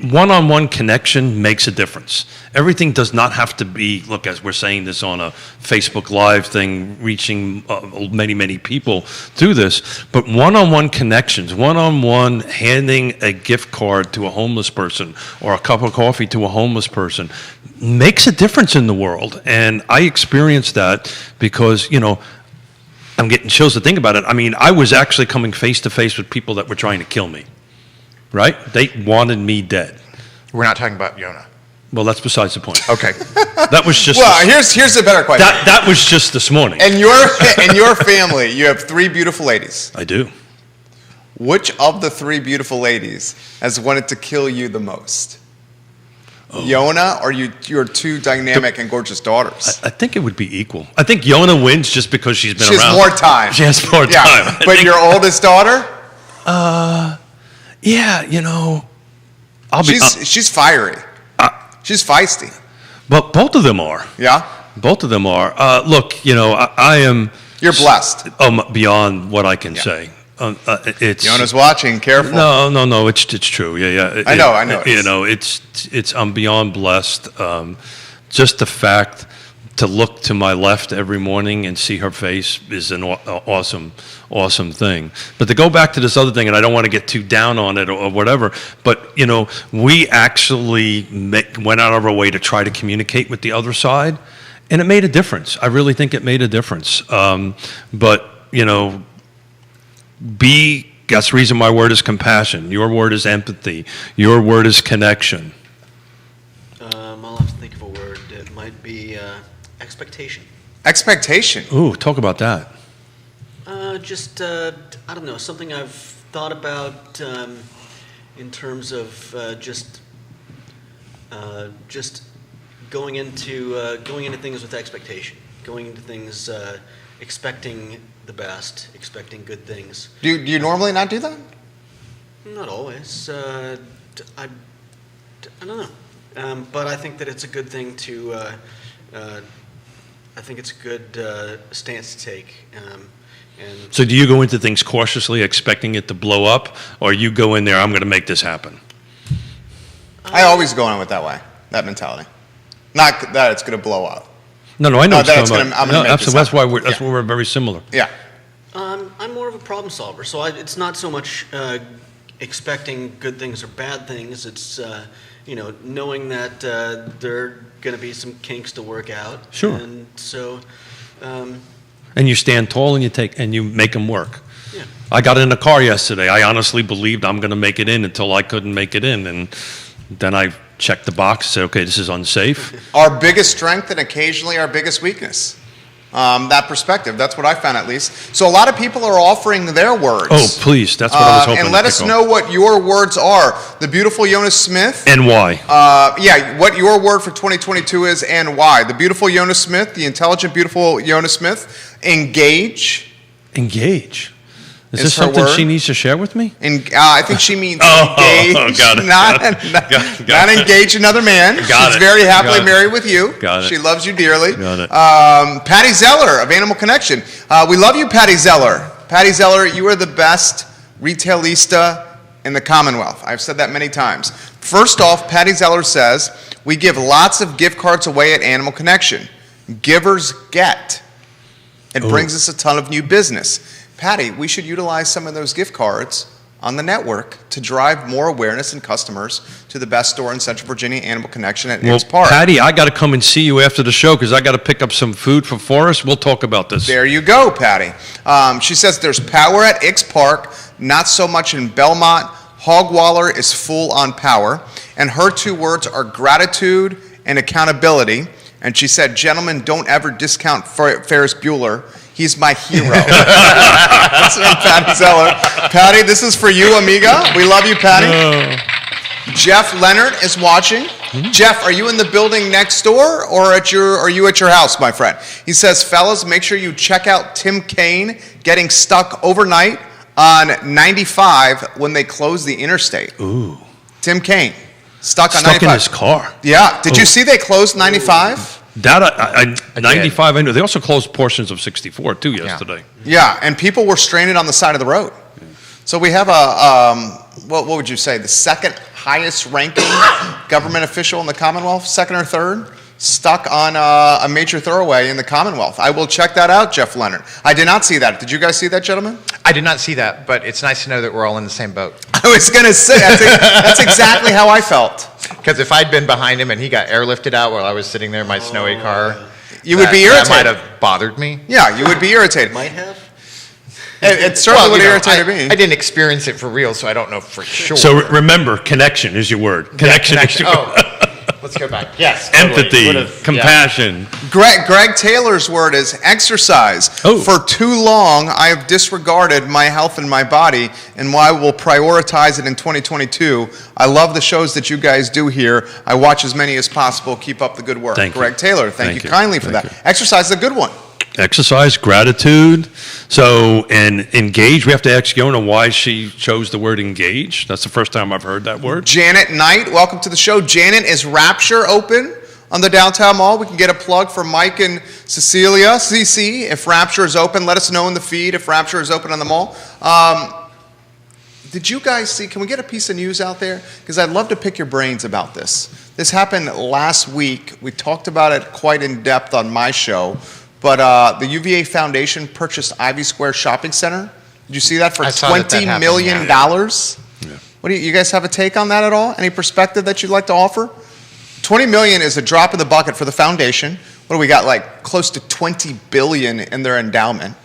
Speaker 2: one-on-one connection makes a difference. Everything does not have to be, look, as we're saying this on a Facebook Live thing, reaching many, many people through this, but one-on-one connections, one-on-one handing a gift card to a homeless person or a cup of coffee to a homeless person makes a difference in the world. And I experienced that because, you know, I'm getting chills to think about it. I mean, I was actually coming face to face with people that were trying to kill me. Right? They wanted me dead.
Speaker 3: We're not talking about Yonah.
Speaker 2: Well, that's besides the point.
Speaker 3: Okay.
Speaker 2: That was just.
Speaker 1: Well, here's a better question.
Speaker 2: that was just this morning.
Speaker 1: In your family, you have three beautiful ladies.
Speaker 2: I do.
Speaker 1: Which of the three beautiful ladies has wanted to kill you the most? Yonah or your two dynamic and gorgeous daughters?
Speaker 2: I think it would be equal. I think Yonah wins just because she's been
Speaker 1: She
Speaker 2: around.
Speaker 1: has more time.
Speaker 2: She has more time.
Speaker 1: But your oldest daughter?
Speaker 2: Yeah, you know,
Speaker 1: She's fiery. She's feisty.
Speaker 2: But both of them are.
Speaker 1: Yeah?
Speaker 2: Both of them are. Look, you know, I am.
Speaker 1: You're blessed.
Speaker 2: Beyond what I can say. It's
Speaker 1: Yonah's watching. Careful.
Speaker 2: No. It's true. Yeah.
Speaker 1: I know.
Speaker 2: You know, it's. I'm beyond blessed. Just the fact to look to my left every morning and see her face is an awesome thing. But to go back to this other thing, and I don't want to get too down on it or whatever, but, you know, we actually went out of our way to try to communicate with the other side, And it made a difference. I really think it made a difference. But, you know, that's the reason my word is compassion. Your word is empathy. Your word is connection.
Speaker 4: I'll have to think of a word. It might be expectation.
Speaker 1: Expectation.
Speaker 2: Ooh, talk about that.
Speaker 4: I don't know, something I've thought about in terms of just going into things with expectation, going into things expecting the best, expecting good things.
Speaker 1: Do you normally not do that?
Speaker 4: Not always. I don't know, but I think that it's a good thing to. I think it's a good stance to take. And
Speaker 2: So do you go into things cautiously, expecting it to blow up, or you go in there, I'm going to make this happen?
Speaker 1: I always go in with that mentality. Not that it's going to blow up.
Speaker 2: No, I know
Speaker 1: No,
Speaker 2: what
Speaker 1: that
Speaker 2: you're
Speaker 1: it's
Speaker 2: talking
Speaker 1: gonna-
Speaker 2: about.
Speaker 1: I'm gonna
Speaker 2: No,
Speaker 1: make this
Speaker 2: absolutely. That's
Speaker 1: happen.
Speaker 2: why we're very similar.
Speaker 1: Yeah.
Speaker 4: I'm more of a problem solver, so it's not so much expecting good things or bad things. It's knowing that there are going to be some kinks to work out.
Speaker 2: Sure.
Speaker 4: And so,
Speaker 2: And you stand tall and you make them work.
Speaker 4: yeah.
Speaker 2: I got in a car yesterday. I honestly believed I'm going to make it in until I couldn't make it in, and then I checked the box and said, okay, this is unsafe.
Speaker 1: Our biggest strength and occasionally our biggest weakness. That perspective. That's what I found, at least. So a lot of people are offering their words.
Speaker 2: Oh, please. That's what I was hoping
Speaker 1: And let
Speaker 2: to
Speaker 1: us
Speaker 2: pick
Speaker 1: know
Speaker 2: up.
Speaker 1: what your words are. The beautiful Jonas Smith.
Speaker 2: And why?
Speaker 1: What your word for 2022 is and why. The beautiful Jonas Smith, the intelligent, beautiful Jonas Smith. Engage.
Speaker 2: Engage. Is
Speaker 1: Is
Speaker 2: this
Speaker 1: her
Speaker 2: something
Speaker 1: word.
Speaker 2: she needs to share with me?
Speaker 1: And I think she means
Speaker 2: Oh,
Speaker 1: engage,
Speaker 2: got it,
Speaker 1: not,
Speaker 2: got it,
Speaker 1: not,
Speaker 2: got it.
Speaker 1: not engage another man.
Speaker 2: Got
Speaker 1: She's
Speaker 2: it,
Speaker 1: very happily
Speaker 2: got it.
Speaker 1: married with you.
Speaker 2: Got it.
Speaker 1: She loves you dearly.
Speaker 2: Got it.
Speaker 1: Patty Zeller of Animal Connection. We love you, Patty Zeller. Patty Zeller, you are the best retailista in the Commonwealth. I've said that many times. First off, Patty Zeller says, we give lots of gift cards away at Animal Connection. Givers get. It
Speaker 2: Ooh.
Speaker 1: brings us a ton of new business. Patty, we should utilize some of those gift cards on the network to drive more awareness and customers to the best store in Central Virginia, Animal Connection at Nix Park.
Speaker 2: Patty, I got to come and see you after the show because I got to pick up some food for Forrest. We'll talk about this.
Speaker 1: There you go, Patty. She says there's power at Ix Park, not so much in Belmont. Hogwaller is full on power. And her two words are gratitude and accountability. And she said, gentlemen, don't ever discount Ferris Bueller. He's my hero. That's from Patty Zeller. Patty, this is for you, amiga. We love you, Patty. Jeff Leonard is watching. Jeff, are you in the building next door or are you at your house, my friend? He says, fellas, make sure you check out Tim Kaine getting stuck overnight on 95 when they close the interstate.
Speaker 2: Ooh.
Speaker 1: Tim Kaine, stuck on
Speaker 2: Stuck
Speaker 1: 95.
Speaker 2: in his car.
Speaker 1: Yeah. Did you
Speaker 2: Oh.
Speaker 1: see they closed 95?
Speaker 2: That I 95, I know. They also closed portions of 64 too yesterday.
Speaker 1: Yeah, and people were stranded on the side of the road. So we have a, what would you say, the second highest ranking government official in the Commonwealth, second or third, stuck on a major thoroughway in the Commonwealth. I will check that out, Jeff Leonard. I did not see that. Did you guys see that, gentlemen?
Speaker 3: I did not see that, but it's nice to know that we're all in the same boat.
Speaker 1: I was going to say, that's exactly how I felt.
Speaker 3: Because if I'd been behind him and he got airlifted out while I was sitting there in my snowy car,
Speaker 1: You would be
Speaker 3: That might
Speaker 1: irritated.
Speaker 3: have bothered me.
Speaker 1: Yeah, you would be irritated.
Speaker 4: Might have.
Speaker 1: It certainly would
Speaker 3: you know,
Speaker 1: irritate
Speaker 3: I
Speaker 1: me.
Speaker 3: didn't experience it for real, so I don't know for sure.
Speaker 2: So remember, connection is your word. Connection is your word.
Speaker 3: Oh, let's go back. Yes. totally.
Speaker 2: Empathy,
Speaker 3: Would've- yeah.
Speaker 2: compassion.
Speaker 1: Greg Taylor's word is exercise.
Speaker 2: Oh.
Speaker 1: For too long, I have disregarded my health and my body, and I will prioritize it in 2022. I love the shows that you guys do here. I watch as many as possible. Keep up the good work.
Speaker 2: Thank you.
Speaker 1: Greg Taylor, thank you kindly for
Speaker 2: Thank
Speaker 1: that.
Speaker 2: you.
Speaker 1: Exercise is a good one.
Speaker 2: Exercise, gratitude. So, and engage, we have to ask Yona why she chose the word engage. That's the first time I've heard that word.
Speaker 1: Janet Knight, welcome to the show. Janet, is Rapture open on the downtown mall? We can get a plug for Mike and Cecilia. CC, if Rapture is open, let us know in the feed if Rapture is open on the mall. Did you guys see, can we get a piece of news out there? Because I'd love to pick your brains about this. This happened last week. We talked about it quite in depth on my show. But the UVA Foundation purchased Ivy Square Shopping Center. Did you see that for
Speaker 3: I saw that
Speaker 1: $20
Speaker 3: happened,
Speaker 1: million?
Speaker 3: yeah.
Speaker 1: What do you guys have a take on that at all? Any perspective that you'd like to offer? $20 million is a drop in the bucket for the foundation. what do we got, like close to 20 billion in their endowment.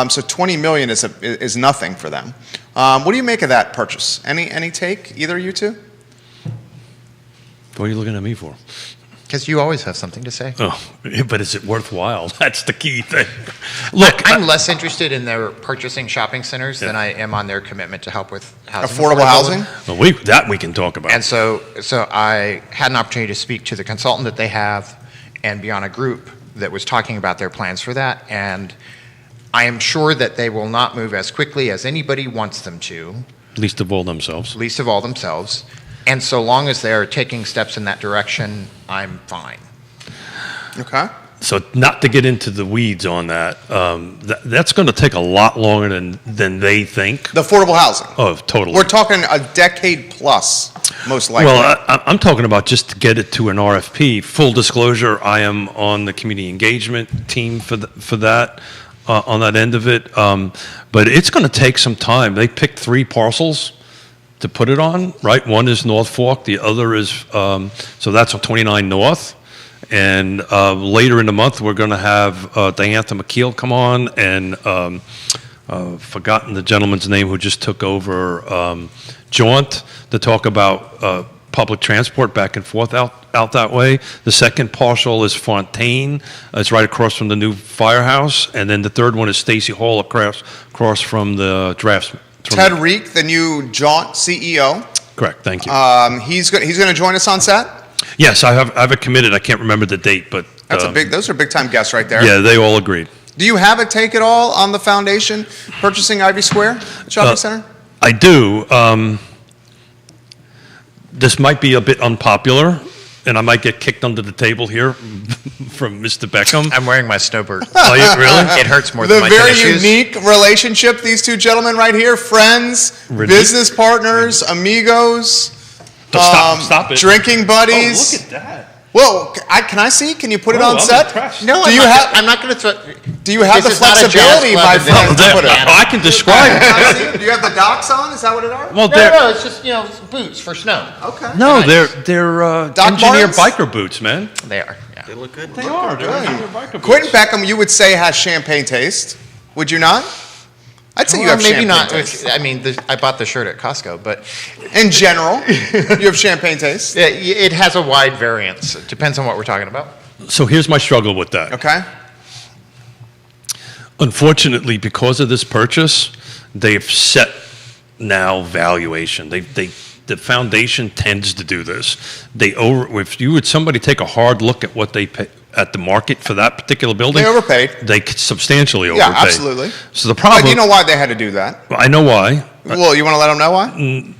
Speaker 1: So 20 million is nothing for them. What do you make of that purchase? Any take, either of you two?
Speaker 2: What are you looking at me for?
Speaker 3: Because you always have something to say.
Speaker 2: Oh, but is it worthwhile? That's the key thing. Look,
Speaker 3: I'm less interested in their purchasing shopping centers than I am on their commitment to help with housing.
Speaker 1: Affordable housing?
Speaker 2: well, we can talk about.
Speaker 3: And so I had an opportunity to speak to the consultant that they have and be on a group that was talking about their plans for that. And I am sure that they will not move as quickly as anybody wants them to,
Speaker 2: least of all themselves.
Speaker 3: least of all themselves. And so long as they're taking steps in that direction, I'm fine.
Speaker 1: Okay.
Speaker 2: So not to get into the weeds on that, that's going to take a lot longer than they think.
Speaker 1: The affordable housing.
Speaker 2: Oh, totally.
Speaker 1: We're talking a decade plus, most likely.
Speaker 2: Well, I'm talking about just to get it to an RFP. Full disclosure, I am on the community engagement team for that, on that end of it. But it's going to take some time. They picked 3 parcels to put it on, right? One is North Fork, the other is, so that's on 29 North. And later in the month, we're going to have Diantha McKeel come on, and forgotten the gentleman's name who just took over Jaunt to talk about public transport back and forth out that way. The second parcel is Fontaine. It's right across from the new firehouse. And then the third one is Stacy Hall across from the draftsman.
Speaker 1: Ted Reek, the new Jaunt CEO.
Speaker 2: Correct, thank you.
Speaker 1: He's going to join us on set.
Speaker 2: Yes, I have it committed. I can't remember the date, but
Speaker 1: Those are big time guests right there.
Speaker 2: yeah, they all agreed.
Speaker 1: Do you have a take at all on the foundation purchasing Ivy Square Shopping Center?
Speaker 2: I do. This might be a bit unpopular, and I might get kicked under the table here from Mr. Beckham.
Speaker 3: I'm wearing my snowbird.
Speaker 2: Oh, you really?
Speaker 3: It hurts more
Speaker 1: The
Speaker 3: than my
Speaker 1: very
Speaker 3: tennis shoes.
Speaker 1: unique relationship, these two gentlemen right here, friends, business partners, amigos,
Speaker 2: Stop it.
Speaker 1: drinking buddies.
Speaker 2: Oh, look at that.
Speaker 1: Well, can I see? Can you put it
Speaker 2: Oh,
Speaker 1: on
Speaker 2: I'm
Speaker 1: set?
Speaker 2: impressed.
Speaker 3: No,
Speaker 1: Do you have-
Speaker 3: I'm not going to.
Speaker 1: Do you have the
Speaker 3: This is not a jazz
Speaker 1: flexibility,
Speaker 3: club
Speaker 1: my
Speaker 3: in this
Speaker 1: friend, to
Speaker 2: There-
Speaker 1: put it on?
Speaker 2: I can describe
Speaker 1: Can
Speaker 2: it.
Speaker 1: I see? Do you have the docks on? Is that what it are?
Speaker 2: Well,
Speaker 3: No,
Speaker 2: they're,
Speaker 3: no, it's just boots for snow.
Speaker 1: Okay.
Speaker 2: no,
Speaker 3: Nice.
Speaker 2: they're
Speaker 1: Doc
Speaker 2: engineer
Speaker 1: Martens?
Speaker 2: biker boots, man.
Speaker 3: They are. Yeah.
Speaker 4: They look good.
Speaker 2: They are. They're
Speaker 1: Good.
Speaker 2: engineer biker boots.
Speaker 1: Quentin Beckham, you would say, has champagne taste. Would you not? I'd say you
Speaker 3: Well,
Speaker 1: have
Speaker 3: maybe
Speaker 1: champagne
Speaker 3: not.
Speaker 1: taste.
Speaker 3: I mean, I bought the shirt at Costco, but
Speaker 1: In general, you have champagne taste.
Speaker 3: it has a wide variance. It depends on what we're talking about.
Speaker 2: So here's my struggle with that.
Speaker 1: Okay.
Speaker 2: Unfortunately, because of this purchase, they've set now valuation. The foundation tends to do this. If you would somebody take a hard look at what they pay at the market for that particular building,
Speaker 1: They overpaid.
Speaker 2: They substantially overpaid.
Speaker 1: Yeah, absolutely.
Speaker 2: So the problem,
Speaker 1: But you know why they had to do that?
Speaker 2: I know why.
Speaker 1: Well, you want to let them know why?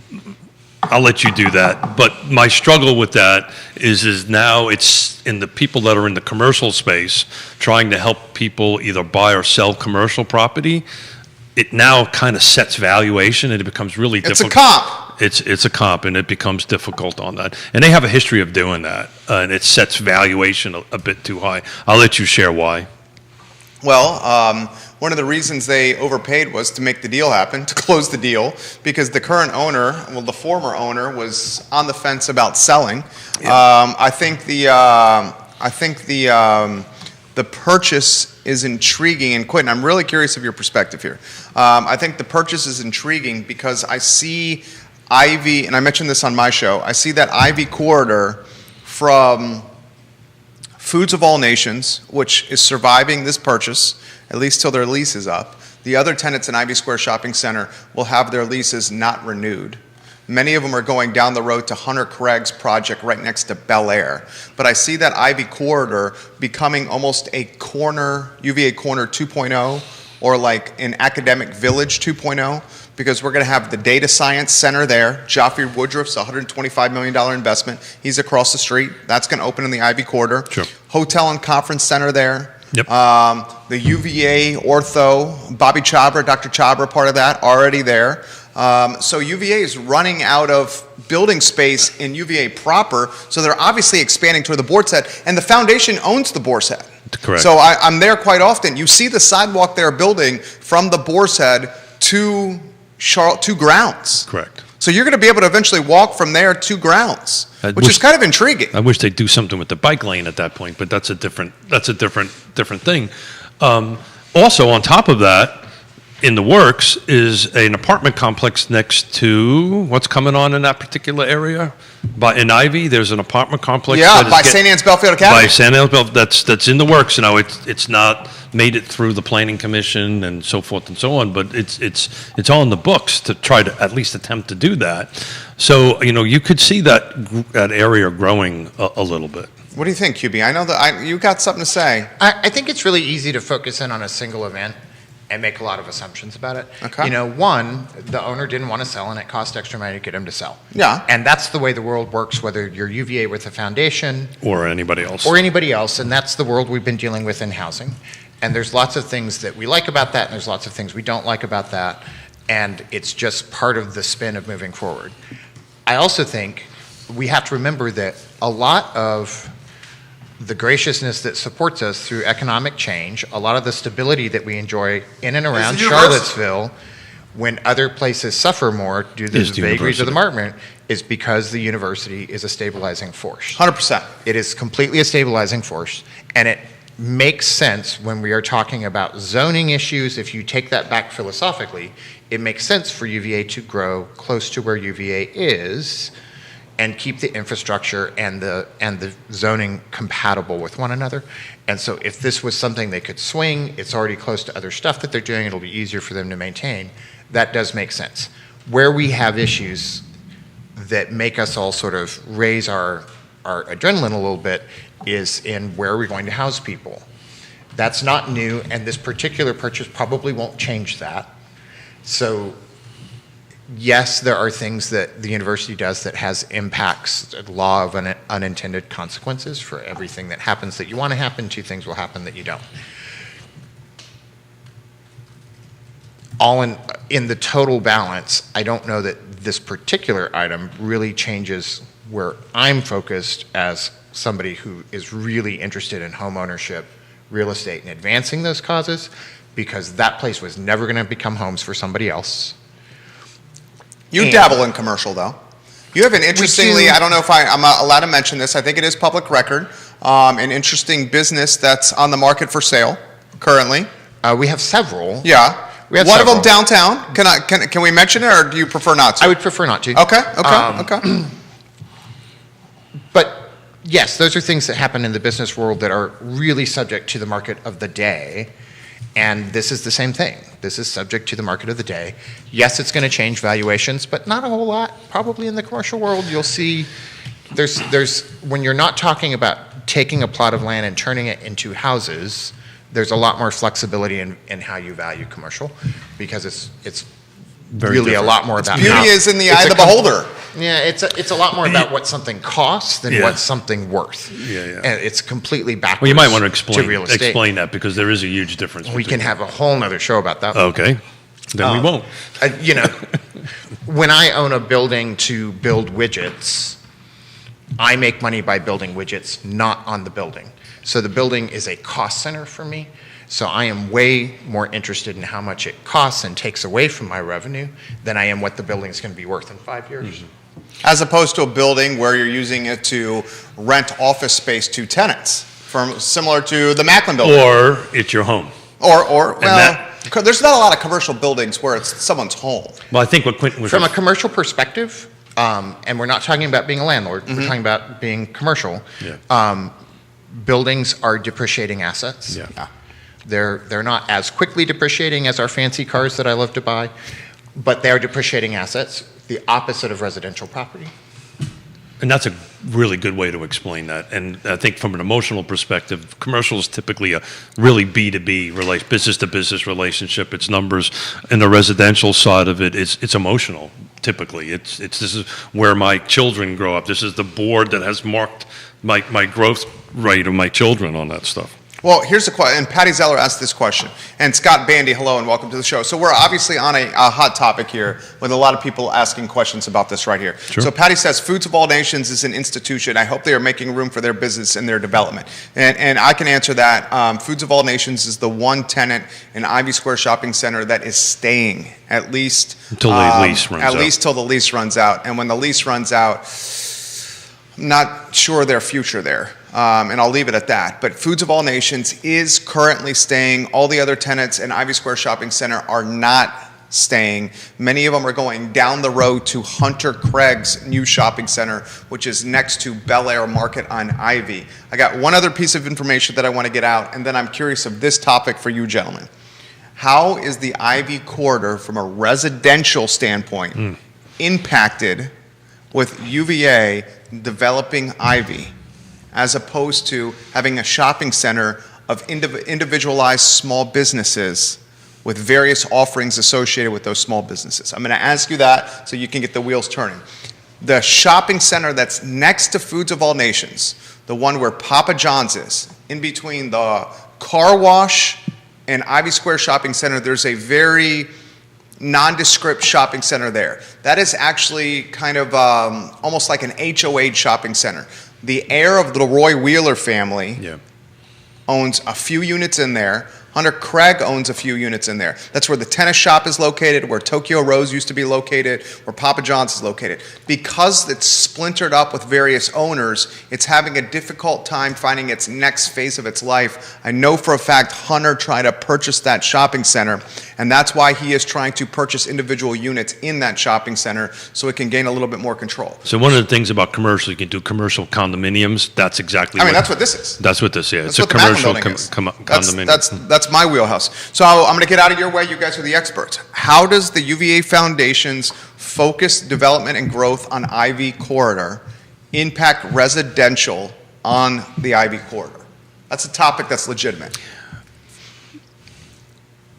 Speaker 2: I'll let you do that. But my struggle with that is now it's in the people that are in the commercial space trying to help people either buy or sell commercial property. It now kind of sets valuation, and it becomes really
Speaker 1: It's a
Speaker 2: difficult.
Speaker 1: comp.
Speaker 2: It's a comp, and it becomes difficult on that. And they have a history of doing that, and it sets valuation a bit too high. I'll let you share why.
Speaker 1: Well, one of the reasons they overpaid was to make the deal happen, to close the deal, because the current owner, well, the former owner, was on the fence about selling. I think the purchase is intriguing, and Quentin, I'm really curious of your perspective here. I think the purchase is intriguing because I see Ivy, and I mentioned this on my show, I see that Ivy corridor from Foods of All Nations, which is surviving this purchase, at least till their lease is up. The other tenants in Ivy Square Shopping Center will have their leases not renewed. Many of them are going down the road to Hunter Craig's project right next to Bel Air. But I see that Ivy corridor becoming almost a corner, UVA corner 2.0, or like an academic village 2.0, because we're going to have the data science center there. Joffrey Woodruff's $125 million investment. He's across the street. That's going to open in the Ivy corridor.
Speaker 2: Sure.
Speaker 1: Hotel and conference center there.
Speaker 2: Yep.
Speaker 1: The UVA ortho, Bobby Chabra, Dr. Chabra, part of that, already there. So UVA is running out of building space in UVA proper, so they're obviously expanding toward the Boar's Head, and the foundation owns the Boar's Head.
Speaker 2: Correct.
Speaker 1: So I'm there quite often. You see the sidewalk they're building from the Boar's Head to grounds.
Speaker 2: Correct.
Speaker 1: So you're going to be able to eventually walk from there to grounds,
Speaker 2: I
Speaker 1: which is
Speaker 2: wish-
Speaker 1: kind of intriguing.
Speaker 2: I wish they'd do something with the bike lane at that point, but that's a different thing. Also, on top of that, in the works is an apartment complex next to what's coming on in that particular area. In Ivy, there's an apartment complex.
Speaker 1: Yeah,
Speaker 2: that is
Speaker 1: by St. Anne's Belfield Academy.
Speaker 2: By St. Anne's Belfield, that's in the works now. It's not made it through the planning commission and so forth and so on, but it's all in the books to try to at least attempt to do that. So you could see that area growing a little bit.
Speaker 1: What do you think, QB? I know that you got something to say.
Speaker 3: I think it's really easy to focus in on a single event and make a lot of assumptions about it.
Speaker 1: Okay.
Speaker 3: One, the owner didn't want to sell, and it cost extra money to get him to sell.
Speaker 1: Yeah.
Speaker 3: And that's the way the world works, whether you're UVA with a foundation
Speaker 2: Or anybody else.
Speaker 3: or anybody else, and that's the world we've been dealing with in housing. And there's lots of things that we like about that, and there's lots of things we don't like about that, and it's just part of the spin of moving forward. I also think we have to remember that a lot of the graciousness that supports us through economic change, a lot of the stability that we enjoy in and around
Speaker 1: the university.
Speaker 3: Charlottesville, when other places suffer more due to
Speaker 2: Is
Speaker 3: the
Speaker 2: the
Speaker 3: vagaries of the
Speaker 2: university.
Speaker 3: market, is because the university is a stabilizing force.
Speaker 1: 100%.
Speaker 3: It is completely a stabilizing force, and it makes sense when we are talking about zoning issues. If you take that back philosophically, it makes sense for UVA to grow close to where UVA is and keep the infrastructure and the zoning compatible with one another. And so if this was something they could swing, it's already close to other stuff that they're doing, it'll be easier for them to maintain. That does make sense. Where we have issues that make us all sort of raise our adrenaline a little bit is in where are we going to house people. That's not new, and this particular purchase probably won't change that. So yes, there are things that the university does that has impacts, the law of unintended consequences. For everything that happens that you want to happen, two things will happen that you don't. All in the total balance, I don't know that this particular item really changes where I'm focused as somebody who is really interested in home ownership, real estate, and advancing those causes, because that place was never going to become homes for somebody else.
Speaker 1: You
Speaker 3: And-
Speaker 1: dabble in commercial, though. You have an interestingly,
Speaker 3: do.
Speaker 1: I don't know if I'm allowed to mention this, I think it is public record, an interesting business that's on the market for sale currently.
Speaker 3: We have several.
Speaker 1: Yeah.
Speaker 3: We have
Speaker 1: One of them
Speaker 3: several.
Speaker 1: downtown. Can we mention it, or do you prefer not to?
Speaker 3: I would prefer not to.
Speaker 1: Okay,
Speaker 3: Um,
Speaker 1: okay.
Speaker 3: But yes, those are things that happen in the business world that are really subject to the market of the day. And this is the same thing. This is subject to the market of the day. Yes, it's going to change valuations, but not a whole lot. Probably in the commercial world, you'll see there's when you're not talking about taking a plot of land and turning it into houses, there's a lot more flexibility in how you value commercial, because it's
Speaker 2: Very
Speaker 3: really
Speaker 2: different.
Speaker 3: a lot more about
Speaker 1: Beauty
Speaker 3: how-
Speaker 1: is in the
Speaker 3: it's
Speaker 1: eye of
Speaker 3: a
Speaker 1: the beholder.
Speaker 3: Yeah, it's a lot more about what something costs than
Speaker 2: Yeah.
Speaker 3: what something worth.
Speaker 2: Yeah, yeah.
Speaker 3: And it's completely backwards.
Speaker 2: Well, you might want to
Speaker 3: real estate.
Speaker 2: explain that, because there is a huge difference.
Speaker 3: We
Speaker 2: between-
Speaker 3: can have a whole nother show about that.
Speaker 2: Okay, then we won't.
Speaker 3: When I own a building to build widgets, I make money by building widgets, not on the building. So the building is a cost center for me. So I am way more interested in how much it costs and takes away from my revenue than I am what the building is going to be worth in 5 years.
Speaker 2: Mm-hmm.
Speaker 1: As opposed to a building where you're using it to rent office space to tenants, similar to the Macklin building.
Speaker 2: Or it's your home.
Speaker 1: Or
Speaker 2: that-
Speaker 1: there's not a lot of commercial buildings where it's someone's home.
Speaker 2: Well, I think what Quentin was
Speaker 3: From a commercial perspective, and we're not talking about being a landlord, we're talking about being commercial,
Speaker 2: Yeah.
Speaker 3: buildings are depreciating assets.
Speaker 2: Yeah.
Speaker 3: They're not as quickly depreciating as our fancy cars that I love to buy, but they are depreciating assets, the opposite of residential property.
Speaker 2: And that's a really good way to explain that. And I think from an emotional perspective, commercial is typically a really B2B, business-to-business relationship. It's numbers. And the residential side of it, it's emotional, typically. This is where my children grow up. This is the board that has marked my growth rate of my children on that stuff.
Speaker 1: Well, here's the question, and Patty Zeller asked this question, and Scott Bandy, hello and welcome to the show. So we're obviously on a hot topic here with a lot of people asking questions about this right here.
Speaker 2: Sure.
Speaker 1: So Patty says, Foods of All Nations is an institution. I hope they are making room for their business and their development. And I can answer that. Foods of All Nations is the one tenant in Ivy Square Shopping Center that is staying at least
Speaker 2: Until the lease runs out.
Speaker 1: At least till the lease runs out. And when the lease runs out, I'm not sure their future there, and I'll leave it at that. But Foods of All Nations is currently staying. All the other tenants in Ivy Square Shopping Center are not staying. Many of them are going down the road to Hunter Craig's new shopping center, which is next to Bel Air Market on Ivy. I got one other piece of information that I want to get out, and then I'm curious of this topic for you gentlemen. How is the Ivy corridor, from a residential standpoint, impacted with UVA developing Ivy, as opposed to having a shopping center of individualized small businesses with various offerings associated with those small businesses? I'm going to ask you that so you can get the wheels turning. The shopping center that's next to Foods of All Nations, the one where Papa John's is, in between the car wash and Ivy Square Shopping Center, there's a very nondescript shopping center there. That is actually kind of almost like an HOA shopping center. The heir of the Roy Wheeler family owns a few units in there. Hunter Craig owns a few units in there. That's where the tennis shop is located, where Tokyo Rose used to be located, where Papa John's is located. Because it's splintered up with various owners, it's having a difficult time finding its next phase of its life. I know for a fact Hunter tried to purchase that shopping center, and that's why he is trying to purchase individual units in that shopping center so it can gain a little bit more control.
Speaker 2: So one of the things about commercial, you can do commercial condominiums. That's exactly.
Speaker 1: That's what this is.
Speaker 2: That's what this is.
Speaker 1: That's
Speaker 2: It's a
Speaker 1: what the Macklin
Speaker 2: commercial
Speaker 1: building is.
Speaker 2: condominium.
Speaker 1: That's my wheelhouse. So I'm going to get out of your way. You guys are the experts. How does the UVA Foundation's focused development and growth on Ivy Corridor impact residential on the Ivy Corridor? That's a topic that's legitimate.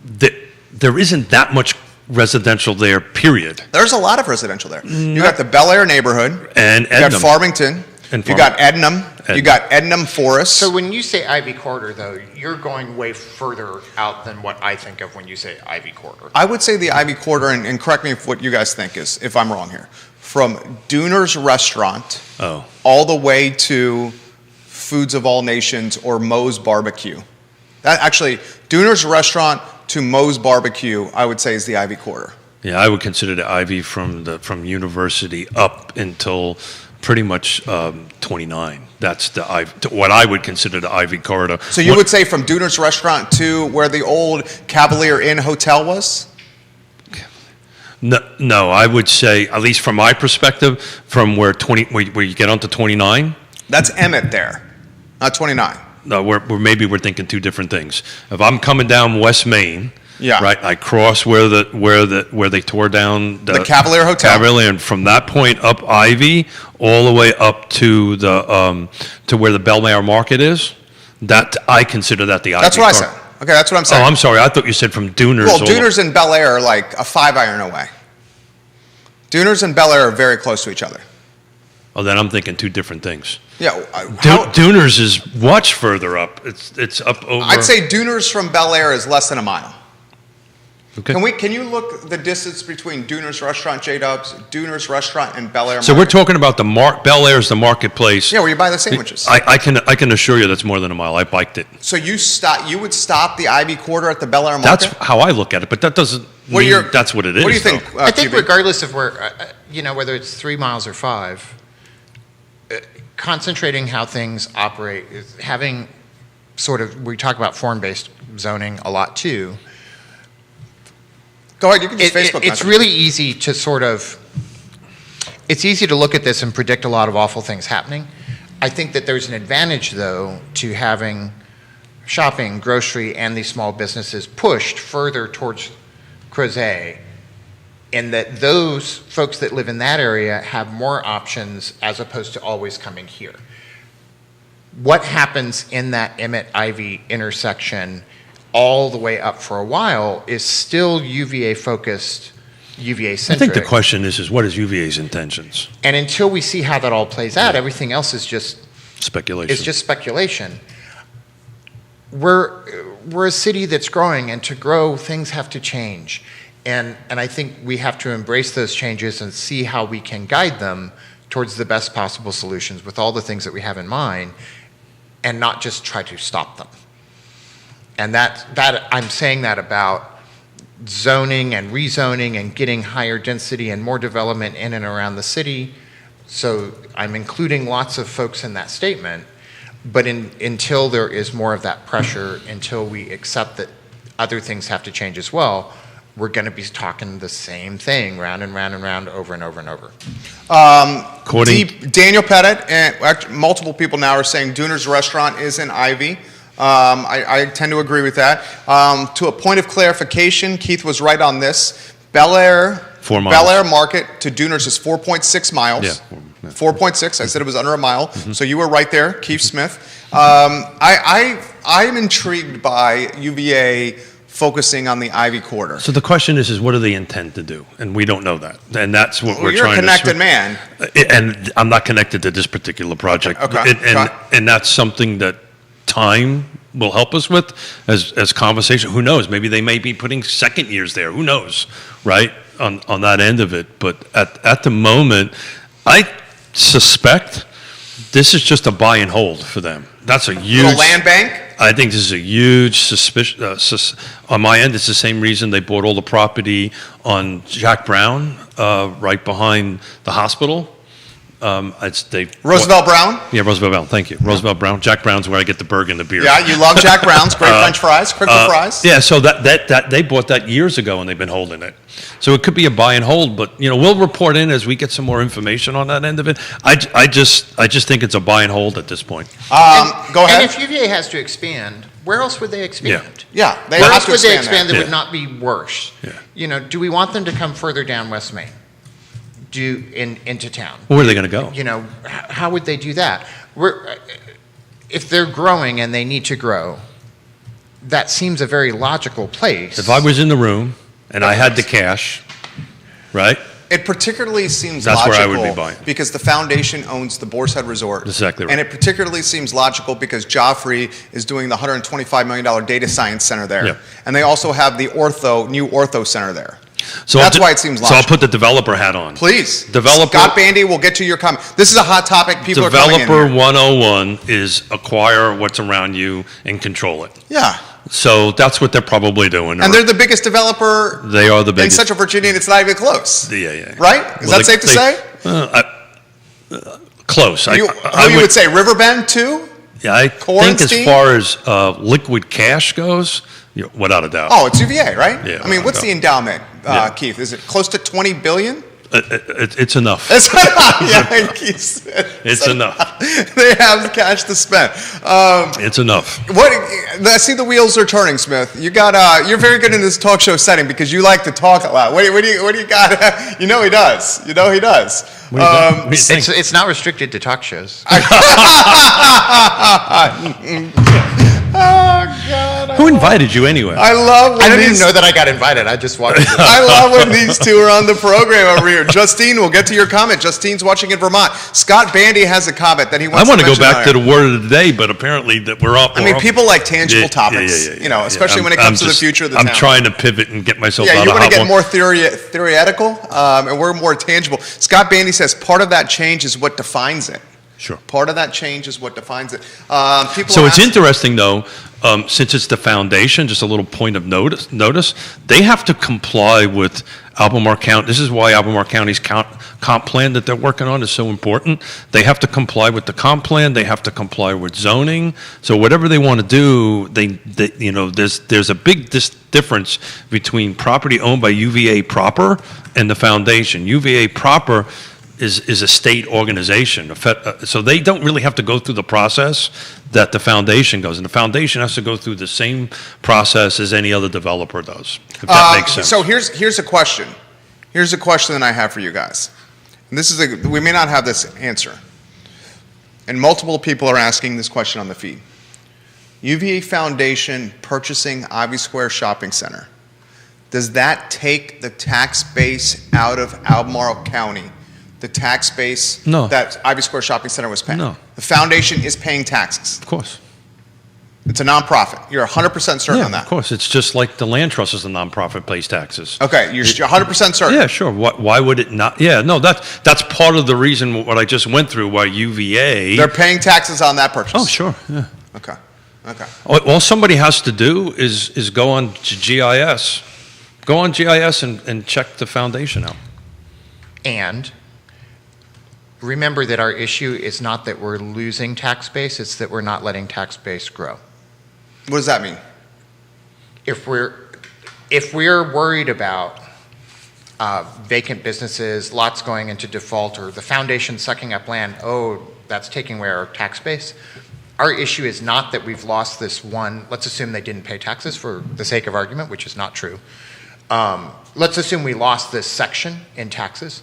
Speaker 2: There isn't that much residential there, period.
Speaker 1: There's a lot of residential there. You got the Bel Air neighborhood.
Speaker 2: And
Speaker 1: You got
Speaker 2: Ednam.
Speaker 1: Farmington. You got Ednam. You got Ednam Forest.
Speaker 3: So when you say Ivy Corridor, though, you're going way further out than what I think of when you say Ivy Corridor.
Speaker 1: I would say the Ivy Corridor, and correct me if what you guys think is, if I'm wrong here, from Dooner's Restaurant all the way to Foods of All Nations or Moe's Barbecue. That actually, Dooner's Restaurant to Moe's Barbecue, I would say is the Ivy Corridor.
Speaker 2: Yeah, I would consider the Ivy from University up until pretty much 29. That's what I would consider the Ivy Corridor.
Speaker 1: So you would say from Dooner's Restaurant to where the old Cavalier Inn Hotel was?
Speaker 2: No, I would say, at least from my perspective, from where you get onto 29.
Speaker 1: That's Emmett there, not 29.
Speaker 2: No, maybe we're thinking two different things. If I'm coming down West Main,
Speaker 1: Yeah.
Speaker 2: right, I cross where they tore down
Speaker 1: The Cavalier Hotel.
Speaker 2: Cavalier, and from that point up Ivy, all the way up to the to where the Bel Air Market is. That I consider that the Ivy.
Speaker 1: That's what I said. Okay, that's what I'm
Speaker 2: Oh,
Speaker 1: saying.
Speaker 2: I'm sorry. I thought you said from Dooner's.
Speaker 1: Well, Dooner's and Bel Air are like a 5-iron away. Dooner's and Bel Air are very close to each other.
Speaker 2: Oh, then I'm thinking two different things.
Speaker 1: Yeah.
Speaker 2: Dooner's is much further up. It's up over.
Speaker 1: I'd say Dooner's from Bel Air is less than a mile.
Speaker 2: Okay.
Speaker 1: Can you look the distance between Dooner's Restaurant, J-Dubs, Dooner's Restaurant, and Bel Air
Speaker 2: So
Speaker 1: Market?
Speaker 2: we're talking about Bel Air's the marketplace.
Speaker 1: Yeah, where you buy the sandwiches.
Speaker 2: I can assure you that's more than a mile. I biked it.
Speaker 1: So you would stop the Ivy Corridor at the Bel Air
Speaker 2: That's
Speaker 1: Market?
Speaker 2: how I look at it, but that doesn't mean that's what it is.
Speaker 1: What do you think,
Speaker 3: I think
Speaker 1: QB?
Speaker 3: regardless of where, whether it's 3 miles or 5, concentrating how things operate, is having sort of, we talk about form-based zoning a lot too.
Speaker 1: Go ahead, you can just Facebook
Speaker 3: It's
Speaker 1: message.
Speaker 3: really easy to it's easy to look at this and predict a lot of awful things happening. I think that there's an advantage, though, to having shopping, grocery, and these small businesses pushed further towards Crozet, in that those folks that live in that area have more options as opposed to always coming here. What happens in that Emmett-Ivy intersection all the way up for a while is still UVA-focused,
Speaker 2: I
Speaker 3: UVA-centric.
Speaker 2: think the question is what is UVA's intentions?
Speaker 3: And until we see how that all plays out, everything else is just
Speaker 2: Speculation.
Speaker 3: speculation. we're a city that's growing, and to grow, things have to change. And I think we have to embrace those changes and see how we can guide them towards the best possible solutions with all the things that we have in mind, and not just try to stop them. And that I'm saying that about zoning and rezoning and getting higher density and more development in and around the city. So I'm including lots of folks in that statement, but until there is more of that pressure, until we accept that other things have to change as well, we're going to be talking the same thing round and round and round, over and over and over.
Speaker 1: Daniel Pettit, and actually multiple people now are saying Dooner's Restaurant is in Ivy. I tend to agree with that. To a point of clarification, Keith was right on this. Bel Air
Speaker 2: 4 miles.
Speaker 1: Bel Air Market to Dooner's is 4.6 miles.
Speaker 2: Yeah.
Speaker 1: 4.6. I said it was under a mile. So you were right there, Keith Smith. I'm intrigued by UVA focusing on the Ivy corridor.
Speaker 2: So the question is what do they intend to do? And we don't know that. And that's what we're
Speaker 1: You're
Speaker 2: trying
Speaker 1: a
Speaker 2: to...
Speaker 1: connected man.
Speaker 2: And I'm not connected to this particular project.
Speaker 1: Okay.
Speaker 2: And that's something that time will help us with as conversation. Who knows? Maybe they may be putting second years there. Who knows, right? On that end of it. But at the moment, I suspect this is just a buy and hold for them. That's a huge...
Speaker 1: The land bank?
Speaker 2: I think this is a huge suspicion. On my end, it's the same reason they bought all the property on Jack Brown, right behind the hospital.
Speaker 1: Roosevelt Brown?
Speaker 2: Yeah, Roosevelt Brown. Thank you. Roosevelt Brown. Jack Brown's where I get the burger and the beer.
Speaker 1: Yeah, you love Jack Brown's. Great French fries, crinkle fries.
Speaker 2: Yeah, so that they bought that years ago and they've been holding it. So it could be a buy and hold, but we'll report in as we get some more information on that end of it. I just think it's a buy and hold at this point.
Speaker 1: Go ahead.
Speaker 3: And if UVA has to expand, where else would they expand?
Speaker 1: Yeah, they
Speaker 3: Where
Speaker 1: have
Speaker 3: else
Speaker 1: to
Speaker 3: would they
Speaker 1: expand
Speaker 3: expand that
Speaker 2: Yeah.
Speaker 3: would not be worse?
Speaker 2: Yeah.
Speaker 3: Do we want them to come further down West Main? Into town?
Speaker 2: Where are they going to go?
Speaker 3: How would they do that? If they're growing and they need to grow, that seems a very logical place.
Speaker 2: If I was in the room and I had the cash, right?
Speaker 1: It particularly seems
Speaker 2: That's
Speaker 1: logical
Speaker 2: where I would be buying.
Speaker 1: because the foundation owns the Boar's Head Resort.
Speaker 2: That's exactly right.
Speaker 1: And it particularly seems logical because Joffrey is doing the $125 million data science center there.
Speaker 2: Yeah.
Speaker 1: And they also have the new ortho center there.
Speaker 2: So
Speaker 1: That's why it seems
Speaker 2: So I'll
Speaker 1: logical.
Speaker 2: put the developer hat on.
Speaker 1: Please.
Speaker 2: Developer-
Speaker 1: Scott Bandy, we'll get to your comment. This is a hot topic. People are coming in
Speaker 2: Developer
Speaker 1: here.
Speaker 2: 101 is acquire what's around you and control it.
Speaker 1: Yeah.
Speaker 2: So that's what they're probably doing.
Speaker 1: And they're the biggest developer
Speaker 2: They are the
Speaker 1: in
Speaker 2: biggest.
Speaker 1: Central Virginia, and it's not even close.
Speaker 2: Yeah.
Speaker 1: Right? Is
Speaker 2: Well,
Speaker 1: that safe to say?
Speaker 2: Close.
Speaker 1: You would say Riverbend, too?
Speaker 2: Yeah, I think as
Speaker 1: Corenstein?
Speaker 2: far as liquid cash goes, without a doubt.
Speaker 1: Oh, it's UVA, right?
Speaker 2: Yeah,
Speaker 1: I mean, what's the endowment,
Speaker 2: Yeah.
Speaker 1: Keith? Is it close to $20 billion?
Speaker 2: It's enough.
Speaker 1: Yeah, Keith said
Speaker 2: It's enough.
Speaker 1: They have cash to spend.
Speaker 2: It's enough.
Speaker 1: I see the wheels are turning, Smith. You're very good in this talk show setting because you like to talk a lot. What do you got? You know he does. He does.
Speaker 2: What do you think?
Speaker 3: It's not restricted to talk shows.
Speaker 1: Oh, God.
Speaker 2: Who invited you anyway?
Speaker 1: I love when
Speaker 3: I don't
Speaker 1: these,
Speaker 3: even know that I got invited. I just walked.
Speaker 1: I love when these two are on the program over here. Justine, we'll get to your comment. Justine's watching in Vermont. Scott Bandy has a comment that he
Speaker 2: I
Speaker 1: wants
Speaker 2: want
Speaker 1: to
Speaker 2: to go
Speaker 1: mention
Speaker 2: back to the word of the day, but apparently that we're up.
Speaker 1: I mean, people like tangible topics,
Speaker 2: Yeah.
Speaker 1: especially when it comes to the future of the
Speaker 2: I'm
Speaker 1: town.
Speaker 2: trying to pivot and get myself
Speaker 1: Yeah,
Speaker 2: out
Speaker 1: you
Speaker 2: of
Speaker 1: want
Speaker 2: hot
Speaker 1: to get
Speaker 2: water.
Speaker 1: more theoretical, and we're more tangible. Scott Bandy says part of that change is what defines it.
Speaker 2: Sure.
Speaker 1: Part of that change is what defines it. People
Speaker 2: So
Speaker 1: are
Speaker 2: it's
Speaker 1: asking-
Speaker 2: interesting, though, since it's the foundation, just a little point of notice, they have to comply with Albemarle County. This is why Albemarle County's comp plan that they're working on is so important. They have to comply with the comp plan. They have to comply with zoning. So whatever they want to do, there's a big difference between property owned by UVA proper and the foundation. UVA proper is a state organization. So they don't really have to go through the process that the foundation goes. And the foundation has to go through the same process as any other developer does, if that makes sense.
Speaker 1: So here's a question. Here's a question that I have for you guys. And we may not have this answer. And multiple people are asking this question on the feed. UVA Foundation purchasing Ivy Square Shopping Center. Does that take the tax base out of Albemarle County? The tax base
Speaker 2: No.
Speaker 1: that Ivy Square Shopping Center was paying?
Speaker 2: No.
Speaker 1: The foundation is paying taxes.
Speaker 2: Of course.
Speaker 1: It's a nonprofit. You're 100% certain
Speaker 2: Yeah,
Speaker 1: on that?
Speaker 2: of course. It's just like the land trust is a nonprofit, pays taxes.
Speaker 1: Okay, you're 100% certain?
Speaker 2: Yeah, sure. Why would it not? Yeah, no, that's part of the reason what I just went through, why UVA.
Speaker 1: They're paying taxes on that purchase?
Speaker 2: Oh, sure, yeah.
Speaker 1: Okay, okay.
Speaker 2: All somebody has to do is go on to GIS. Go on GIS and check the foundation out.
Speaker 3: And remember that our issue is not that we're losing tax base, it's that we're not letting tax base grow.
Speaker 1: What does that mean?
Speaker 3: If we're worried about vacant businesses, lots going into default, or the foundation sucking up land, oh, that's taking away our tax base. Our issue is not that we've lost this one, let's assume they didn't pay taxes for the sake of argument, which is not true. Let's assume we lost this section in taxes.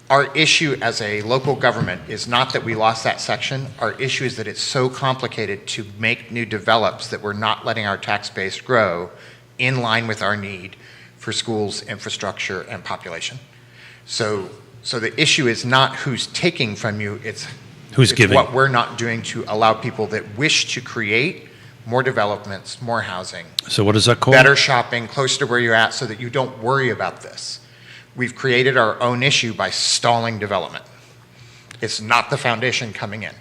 Speaker 3: Our issue as a local government is not that we lost that section. Our issue is that it's so complicated to make new develops that we're not letting our tax base grow in line with our need for schools, infrastructure, and population. So the issue is not who's taking from you, it's
Speaker 2: Giving.
Speaker 3: what we're not doing to allow people that wish to create more developments, more housing,
Speaker 2: So what is that called?
Speaker 3: better shopping, closer to where you're at so that you don't worry about this. We've created our own issue by stalling development. It's not the foundation coming in.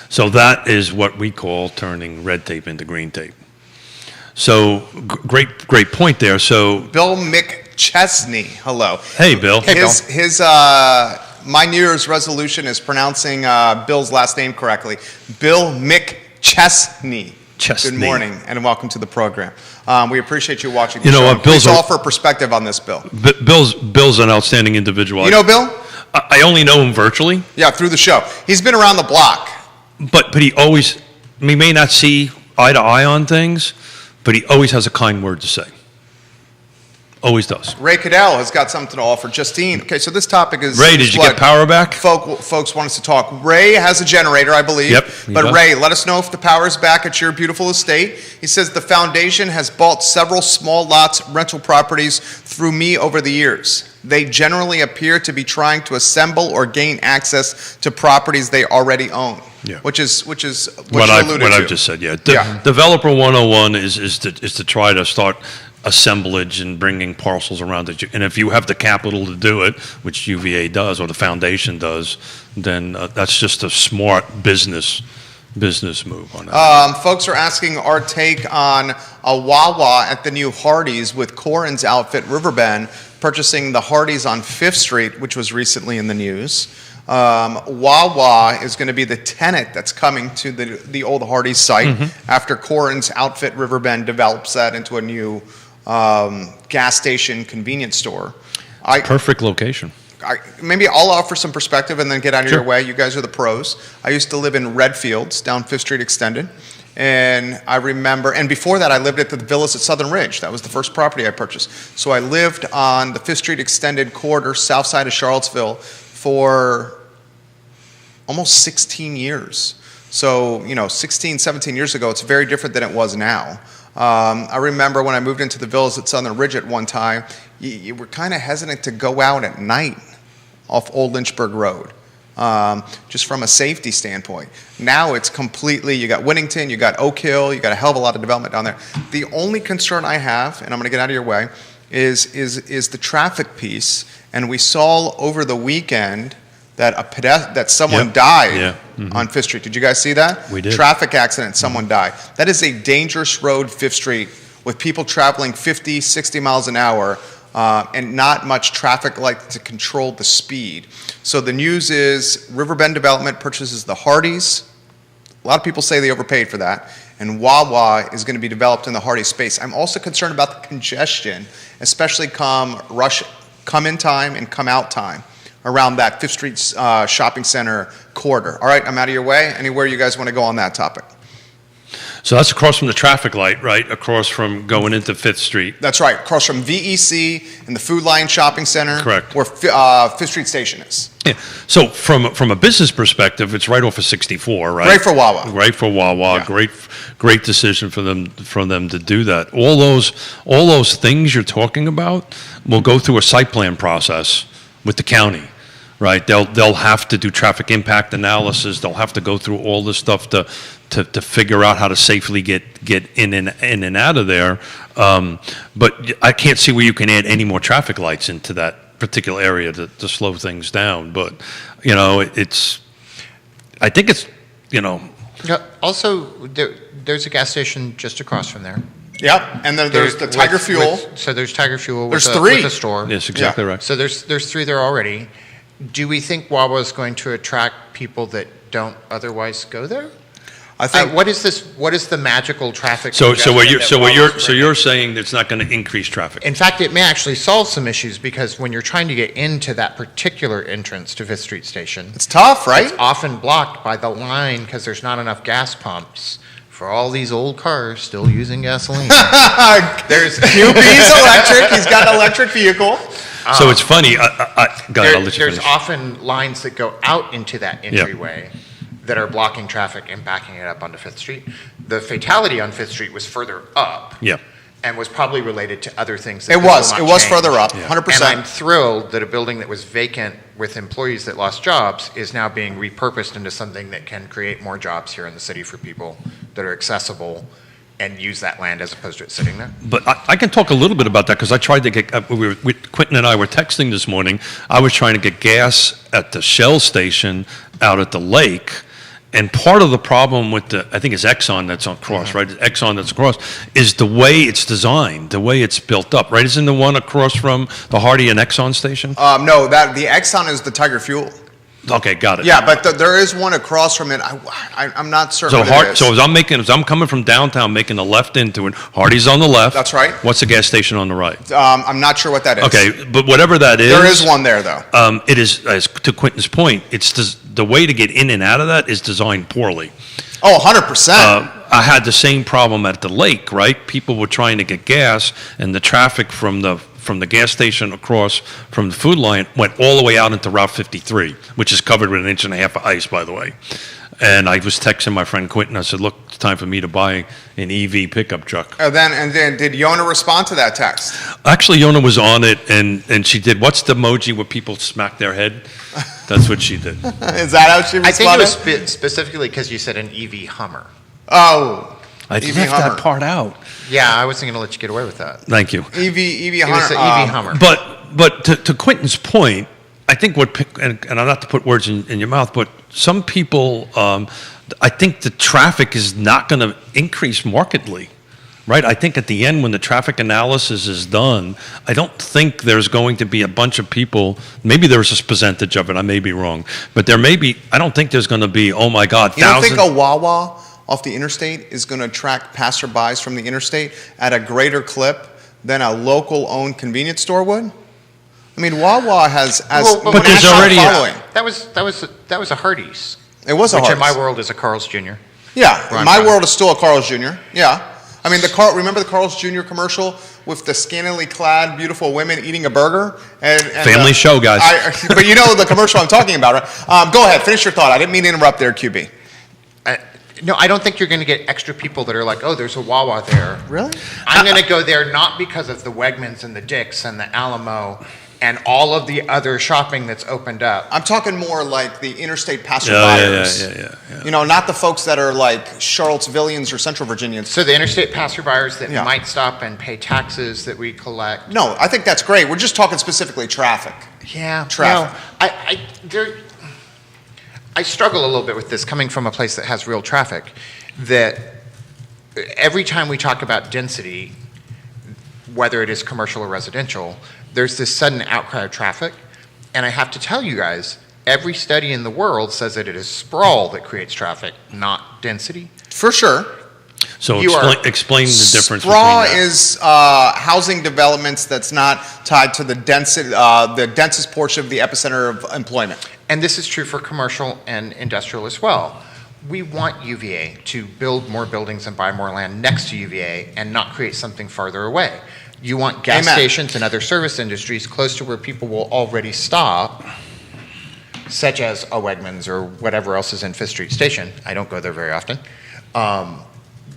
Speaker 2: So that is what we call turning red tape into green tape. So great point there. So,
Speaker 1: Bill McChesney, hello.
Speaker 2: hey, Bill.
Speaker 3: Hey,
Speaker 1: His my New Year's resolution is pronouncing Bill's last name correctly. Bill McChesney.
Speaker 2: Chesney.
Speaker 1: Good morning and welcome to the program. We appreciate you watching the
Speaker 2: You know
Speaker 1: show.
Speaker 2: what, Bill's
Speaker 1: Please
Speaker 2: a-
Speaker 1: offer perspective on this, Bill.
Speaker 2: Bill's an outstanding individual.
Speaker 1: You know Bill?
Speaker 2: I only know him virtually,
Speaker 1: Yeah, through the show. He's been around the block.
Speaker 2: but he always, we may not see eye to eye on things, but he always has a kind word to say. Always does.
Speaker 1: Ray Cadell has got something to offer. Justine, okay, so this topic is...
Speaker 2: Ray, did
Speaker 1: is
Speaker 2: you
Speaker 1: what
Speaker 2: get power back?
Speaker 1: Folks want us to talk. Ray has a generator, I believe.
Speaker 2: Yep, he
Speaker 1: But
Speaker 2: does.
Speaker 1: Ray, let us know if the power is back at your beautiful estate. He says the foundation has bought several small lots, rental properties through me over the years. They generally appear to be trying to assemble or gain access to properties they already own.
Speaker 2: Yeah.
Speaker 1: Which is what you
Speaker 2: What
Speaker 1: alluded to.
Speaker 2: I've just said, yeah.
Speaker 1: Yeah.
Speaker 2: Developer 101 is to try to start assemblage and bringing parcels around it. And if you have the capital to do it, which UVA does or the foundation does, then that's just a smart business move on that.
Speaker 1: Folks are asking our take on a Wawa at the new Hardee's with Corin's outfit, Riverbend, purchasing the Hardee's on 5th Street, which was recently in the news. Wawa is going to be the tenant that's coming to the old Hardee's site after Corin's outfit, Riverbend, develops that into a new gas station convenience store.
Speaker 2: Perfect location.
Speaker 1: Maybe I'll offer some perspective and then get out of
Speaker 2: Sure.
Speaker 1: your way. You guys are the pros. I used to live in Redfields down 5th Street Extended. And I remember, and before that I lived at the Villas at Southern Ridge. That was the first property I purchased. So I lived on the 5th Street Extended corridor, south side of Charlottesville, for almost 16 years. So, 16, 17 years ago, it's very different than it was now. I remember when I moved into the Villas at Southern Ridge at one time, you were kind of hesitant to go out at night off Old Lynchburg Road, just from a safety standpoint. Now it's completely, you got Whittington, you got Oak Hill, you got a hell of a lot of development down there. The only concern I have, and I'm going to get out of your way, is the traffic piece. And we saw over the weekend that someone
Speaker 2: Yep.
Speaker 1: died
Speaker 2: Yeah. Mhm.
Speaker 1: on 5th Street. Did you guys see that?
Speaker 2: We did.
Speaker 1: Traffic accident, someone died. That is a dangerous road, 5th Street, with people traveling 50, 60 miles an hour, and not much traffic light to control the speed. So the news is Riverbend Development purchases the Hardee's. A lot of people say they overpaid for that. And Wawa is going to be developed in the Hardee's space. I'm also concerned about the congestion, especially come in time and come out time around that 5th Street shopping center corridor. All right, I'm out of your way. Anywhere you guys want to go on that topic?
Speaker 2: So that's across from the traffic light, right? Across from going into 5th Street.
Speaker 1: That's right, across from VEC and the Food Lion Shopping Center.
Speaker 2: Correct.
Speaker 1: Where 5th Street Station is.
Speaker 2: Yeah. So from a business perspective, it's right off of 64, right?
Speaker 1: Great for Wawa.
Speaker 2: Great for Wawa.
Speaker 1: Yeah.
Speaker 2: Great decision for them to do that. All those things you're talking about will go through a site plan process with the county, right? They'll have to do traffic impact analysis. They'll have to go through all this stuff to to figure out how to safely get in and out of there. But I can't see where you can add any more traffic lights into that particular area to slow things down. But, you know, I think it's, you know.
Speaker 3: Yeah, also, there's a gas station just across from there.
Speaker 1: Yep, and then there's the Tiger Fuel.
Speaker 3: So there's Tiger Fuel
Speaker 1: There's
Speaker 3: with
Speaker 1: three.
Speaker 3: with a store.
Speaker 2: Yes, exactly
Speaker 1: Yeah.
Speaker 2: right.
Speaker 3: So there's 3 there already. Do we think Wawa is going to attract people that don't otherwise go there?
Speaker 1: I think
Speaker 3: What is this? What is the magical traffic?
Speaker 2: So what
Speaker 3: congestion that
Speaker 2: you're
Speaker 3: Wawa's
Speaker 2: saying it's not going to increase traffic?
Speaker 3: In fact, it may actually solve some issues because when you're trying to get into that particular entrance to Fifth Street Station,
Speaker 1: it's tough, right?
Speaker 3: it's often blocked by the line because there's not enough gas pumps for all these old cars still using gasoline. There's
Speaker 1: QB's electric. He's got an electric vehicle.
Speaker 2: So it's funny. Go ahead, I'll let you
Speaker 3: there's
Speaker 2: finish.
Speaker 3: often lines that go out into that entryway that are blocking traffic and backing it up onto Fifth Street. The fatality on Fifth Street was further up.
Speaker 2: Yeah.
Speaker 3: And was probably related to other things. That
Speaker 1: It
Speaker 3: this will
Speaker 1: was.
Speaker 3: not
Speaker 1: It was
Speaker 3: change.
Speaker 1: further up,
Speaker 2: Yeah.
Speaker 1: 100%.
Speaker 3: And I'm thrilled that a building that was vacant with employees that lost jobs is now being repurposed into something that can create more jobs here in the city for people that are accessible and use that land as opposed to it sitting there.
Speaker 2: But I can talk a little bit about that because I tried to get, Quentin and I were texting this morning. I was trying to get gas at the Shell station out at the lake. And part of the problem with I think it's Exxon that's on Cross, right? Exxon that's across, is the way it's designed, the way it's built up, right? Isn't the one across from the Hardy and Exxon station?
Speaker 1: No, the Exxon is the Tiger Fuel.
Speaker 2: Okay, got it.
Speaker 1: Yeah, but there is one across from it. I'm not certain
Speaker 2: So
Speaker 1: what it is.
Speaker 2: so as I'm coming from downtown, making a left into it, Hardy's on the left.
Speaker 1: That's right.
Speaker 2: What's the gas station on the right?
Speaker 1: I'm not sure what that is.
Speaker 2: Okay, but whatever that is.
Speaker 1: There is one there, though.
Speaker 2: It is, as to Quentin's point, the way to get in and out of that is designed poorly.
Speaker 1: Oh, 100%.
Speaker 2: I had the same problem at the lake, right? People were trying to get gas, and the traffic from the gas station across from the food line went all the way out into Route 53, which is covered with 1.5 inches of ice, by the way. And I was texting my friend Quentin. I said, "Look, it's time for me to buy an EV pickup truck."
Speaker 1: And then did Yona respond to that text?
Speaker 2: Actually, Yona was on it, and she did. What's the emoji where people smack their head? That's what she did.
Speaker 1: Is that how she responded?
Speaker 3: I think it was specifically because you said an EV Hummer.
Speaker 1: Oh,
Speaker 2: I
Speaker 1: EV
Speaker 2: left
Speaker 1: Hummer.
Speaker 2: that part out.
Speaker 3: Yeah, I wasn't going to let you get away with that.
Speaker 2: Thank you.
Speaker 1: EV
Speaker 3: It was
Speaker 1: Hunter.
Speaker 3: the EV Hummer.
Speaker 2: But to Quentin's point, I think and I'm not to put words in your mouth, but some people, I think the traffic is not going to increase markedly, right? I think at the end when the traffic analysis is done, I don't think there's going to be a bunch of people, maybe there's a percentage of it, I may be wrong, but I don't think there's going to be, oh my God,
Speaker 1: You don't think
Speaker 2: thousands.
Speaker 1: a Wawa off the interstate is going to attract passerbys from the interstate at a greater clip than a local-owned convenience store would? I mean, Wawa has
Speaker 3: Well,
Speaker 2: but there's
Speaker 1: national
Speaker 2: already
Speaker 1: following.
Speaker 3: That was a Hardee's.
Speaker 1: It was a
Speaker 3: Which in my
Speaker 1: Hardee's.
Speaker 3: world is a Carl's Jr.
Speaker 1: Yeah,
Speaker 3: Where I'm
Speaker 1: my
Speaker 3: from.
Speaker 1: world is still a Carl's Jr. Yeah. I mean, remember the Carl's Jr. commercial with the scantily clad, beautiful women eating a burger? And
Speaker 2: Family show, guys.
Speaker 1: But you know the commercial I'm talking about, right? Go ahead, finish your thought. I didn't mean to interrupt there, QB.
Speaker 3: No, I don't think you're going to get extra people that are like, oh, there's a Wawa there.
Speaker 1: Really?
Speaker 3: I'm going to go there not because of the Wegmans and the Dick's and the Alamo and all of the other shopping that's opened up.
Speaker 1: I'm talking more like the interstate passer
Speaker 2: Yeah.
Speaker 1: buyers. You know, not the folks that are like Charlottesvillians or Central Virginians.
Speaker 3: So the interstate passerbyers that
Speaker 1: Yeah.
Speaker 3: might stop and pay taxes that we collect.
Speaker 1: No, I think that's great. We're just talking specifically traffic.
Speaker 3: Yeah,
Speaker 1: Traffic.
Speaker 3: No, I struggle a little bit with this coming from a place that has real traffic, that every time we talk about density, whether it is commercial or residential, there's this sudden outcry of traffic. And I have to tell you guys, every study in the world says that it is sprawl that creates traffic, not density.
Speaker 1: For sure.
Speaker 2: So
Speaker 3: You are-
Speaker 2: explain the difference
Speaker 1: Sprawl
Speaker 2: between that.
Speaker 1: is housing developments that's not tied to the densest portion of the epicenter of employment.
Speaker 3: And this is true for commercial and industrial as well. We want UVA to build more buildings and buy more land next to UVA and not create something farther away. You want gas
Speaker 1: Amen.
Speaker 3: stations and other service industries close to where people will already stop, such as a Wegmans or whatever else is in Fifth Street Station. I don't go there very often.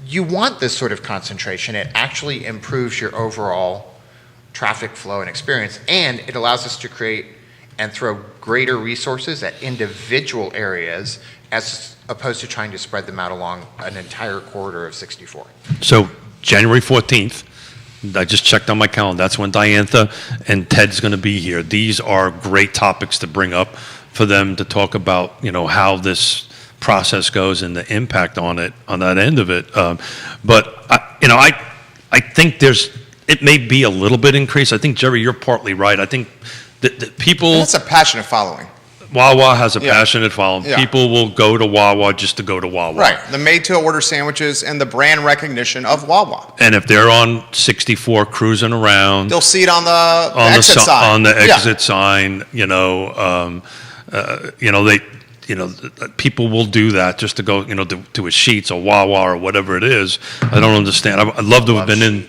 Speaker 3: You want this sort of concentration. It actually improves your overall traffic flow and experience, and it allows us to create and throw greater resources at individual areas as opposed to trying to spread them out along an entire corridor of 64.
Speaker 2: So January 14th, I just checked on my calendar. That's when Diantha and Ted's going to be here. These are great topics to bring up for them to talk about, how this process goes and the impact on it, on that end of it. But I think it may be a little bit increased. I think, Jerry, you're partly right. I think that people,
Speaker 1: That's a passionate following.
Speaker 2: Wawa has a
Speaker 1: Yeah.
Speaker 2: passionate following.
Speaker 1: Yeah.
Speaker 2: People will go to Wawa just to go to Wawa.
Speaker 1: Right. The made-to-order sandwiches and the brand recognition of Wawa.
Speaker 2: And if they're on 64 cruising around,
Speaker 1: They'll see it on the
Speaker 2: on the
Speaker 1: exit sign.
Speaker 2: on the
Speaker 1: Yeah.
Speaker 2: exit sign, people will do that just to go, to a Sheetz or Wawa or whatever it is. I don't understand. I'd love to have been in.
Speaker 1: You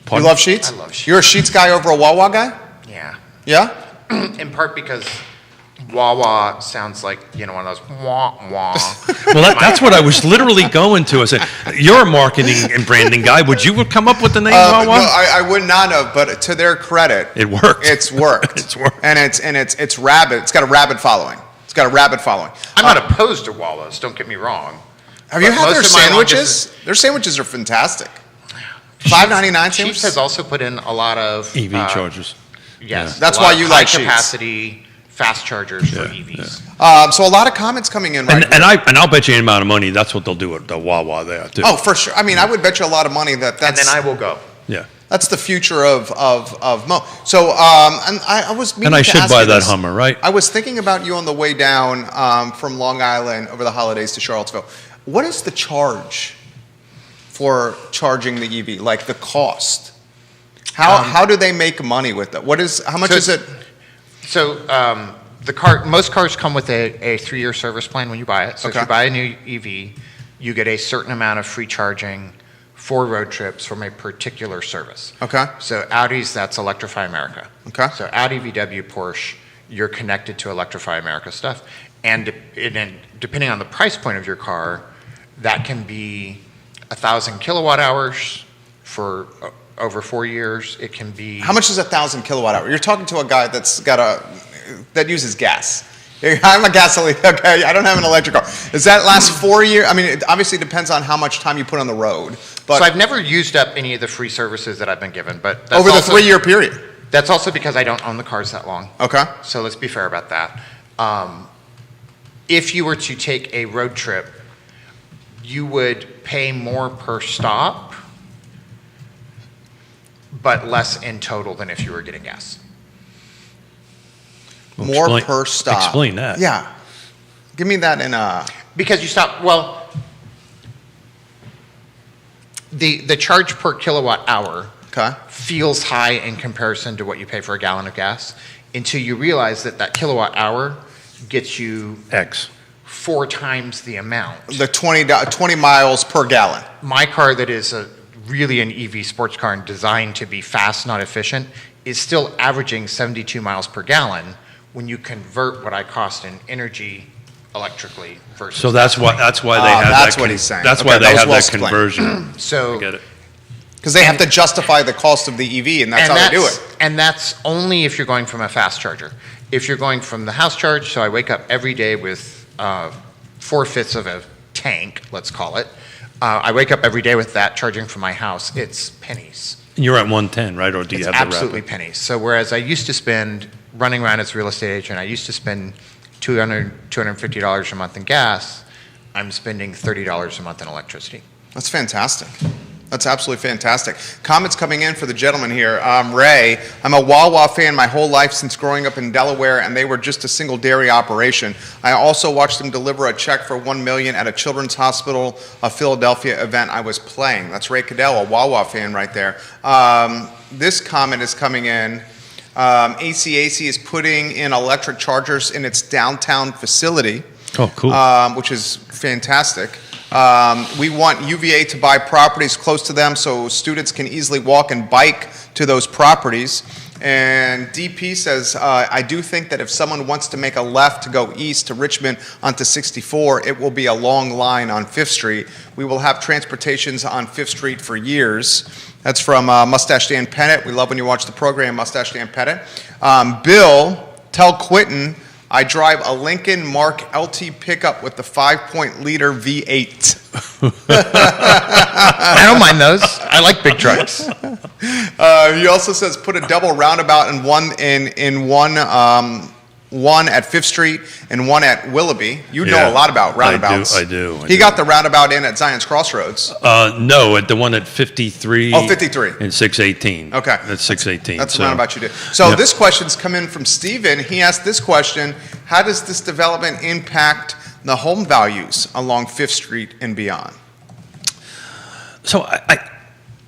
Speaker 2: Pardon?
Speaker 1: love Sheets?
Speaker 3: I love Sheetz.
Speaker 1: You're a Sheets guy over a Wawa guy?
Speaker 3: Yeah.
Speaker 1: Yeah?
Speaker 3: In part because Wawa sounds like, one of those wah wah.
Speaker 2: Well, that's what I was literally going to. I said, you're a marketing and branding guy. Would you come up with the name Wawa?
Speaker 1: No, I would not have, but to their credit,
Speaker 2: It worked.
Speaker 1: It's worked.
Speaker 2: It's worked.
Speaker 1: And it's rabid. It's got a rabid following. It's got a rabid following.
Speaker 3: I'm not opposed to Wawa's, don't get me wrong.
Speaker 1: Have you
Speaker 3: But
Speaker 1: had their
Speaker 3: most of my long
Speaker 1: sandwiches? Their sandwiches are fantastic. $5.99
Speaker 3: Sheetz
Speaker 1: sandwiches?
Speaker 3: has also put in a lot of
Speaker 2: EV chargers.
Speaker 3: Yes,
Speaker 1: That's
Speaker 3: a lot
Speaker 1: why
Speaker 3: of
Speaker 1: you like Sheetz.
Speaker 3: high capacity fast chargers for
Speaker 2: Yeah,
Speaker 3: EVs.
Speaker 1: So a lot of comments coming in right now.
Speaker 2: And I'll bet you any amount of money that's what they'll do at the Wawa there too.
Speaker 1: Oh, for sure. I mean, I would bet you a lot of money that
Speaker 3: And
Speaker 1: that's
Speaker 3: then I will go.
Speaker 2: Yeah.
Speaker 1: that's the future of Mo. So, and I was meaning
Speaker 2: And I
Speaker 1: to
Speaker 2: should
Speaker 1: ask
Speaker 2: buy
Speaker 1: you
Speaker 2: that
Speaker 1: this.
Speaker 2: Hummer, right?
Speaker 1: I was thinking about you on the way down from Long Island over the holidays to Charlottesville. What is the charge for charging the EV? Like the cost? How do they make money with it? How much
Speaker 3: So
Speaker 1: is it?
Speaker 3: So most cars come with a 3-year service plan when you buy it. So
Speaker 1: Okay.
Speaker 3: if you buy a new EV, you get a certain amount of free charging for road trips from a particular service.
Speaker 1: Okay.
Speaker 3: So Audi's, that's Electrify America.
Speaker 1: Okay.
Speaker 3: So Audi, VW, Porsche, you're connected to Electrify America stuff. And depending on the price point of your car, that can be 1,000 kilowatt hours for over 4 years. It can be.
Speaker 1: How much is 1,000 kilowatt hour? You're talking to a guy that uses gas. I'm a gasoline. Okay, I don't have an electric car. Does that last 4 years? I mean, it obviously depends on how much time you put on the road. But
Speaker 3: So I've never used up any of the free services that I've been given, but that's
Speaker 1: over the
Speaker 3: also,
Speaker 1: 3-year period.
Speaker 3: That's also because I don't own the cars that long.
Speaker 1: Okay.
Speaker 3: So let's be fair about that. If you were to take a road trip, you would pay more per stop, but less in total than if you were getting gas.
Speaker 2: Well,
Speaker 1: More
Speaker 2: explain-
Speaker 1: per stop.
Speaker 2: Explain that.
Speaker 1: Yeah. Give me that in a.
Speaker 3: Because you stop, the charge per kilowatt hour
Speaker 1: Okay.
Speaker 3: feels high in comparison to what you pay for a gallon of gas until you realize that kilowatt hour gets you
Speaker 2: X.
Speaker 3: 4 times the amount.
Speaker 1: The 20 miles per gallon.
Speaker 3: My car that is really an EV sports car and designed to be fast, not efficient, is still averaging 72 miles per gallon when you convert what I cost in energy electrically versus.
Speaker 2: So that's why they have that.
Speaker 1: That's what he's saying.
Speaker 2: That's
Speaker 1: Okay,
Speaker 2: why
Speaker 1: that
Speaker 2: they
Speaker 1: was
Speaker 2: have
Speaker 1: well
Speaker 2: that
Speaker 1: explained.
Speaker 2: conversion.
Speaker 3: So
Speaker 2: I get it.
Speaker 1: Because they have to justify the cost of the EV, and that's how they do it.
Speaker 3: And that's only if you're going from a fast charger. If you're going from the house charge, so I wake up every day with 4/5 of a tank, let's call it. I wake up every day with that charging from my house. It's pennies.
Speaker 2: You're at 110, right? Or do you
Speaker 3: It's
Speaker 2: have the
Speaker 3: absolutely
Speaker 2: rapid?
Speaker 3: pennies. So whereas I used to spend, running around as a real estate agent, I used to spend $250 a month in gas, I'm spending $30 a month in electricity.
Speaker 1: That's fantastic. That's absolutely fantastic. Comments coming in for the gentleman here. Ray, I'm a Wawa fan my whole life since growing up in Delaware, and they were just a single dairy operation. I also watched them deliver a check for $1 million at a Children's Hospital of Philadelphia event I was playing. That's Ray Cadell, a Wawa fan right there. This comment is coming in. ACAC is putting in electric chargers in its downtown facility.
Speaker 2: Oh, cool.
Speaker 1: Which is fantastic. We want UVA to buy properties close to them so students can easily walk and bike to those properties. And DP says, I do think that if someone wants to make a left to go east to Richmond onto 64, it will be a long line on 5th Street. We will have transportations on 5th Street for years. That's from Mustache Dan Pettit. We love when you watch the program, Mustache Dan Pettit. Bill Tell Quentin I drive a Lincoln Mark LT pickup with the 5.0-liter V8.
Speaker 3: I don't mind those. I like big trucks.
Speaker 1: He also says put a double roundabout in one at Fifth Street and one at Willoughby. You know
Speaker 2: Yeah,
Speaker 1: a lot about roundabouts.
Speaker 2: I do.
Speaker 1: He got the roundabout in at Zion's Crossroads.
Speaker 2: No, at the one at 53.
Speaker 1: Oh, 53.
Speaker 2: And 618.
Speaker 1: Okay.
Speaker 2: That's 618.
Speaker 1: That's the
Speaker 2: so-
Speaker 1: roundabout you do. So
Speaker 2: Yeah.
Speaker 1: this question's come in from Steven. He asked this question: how does this development impact the home values along Fifth Street and beyond?
Speaker 2: So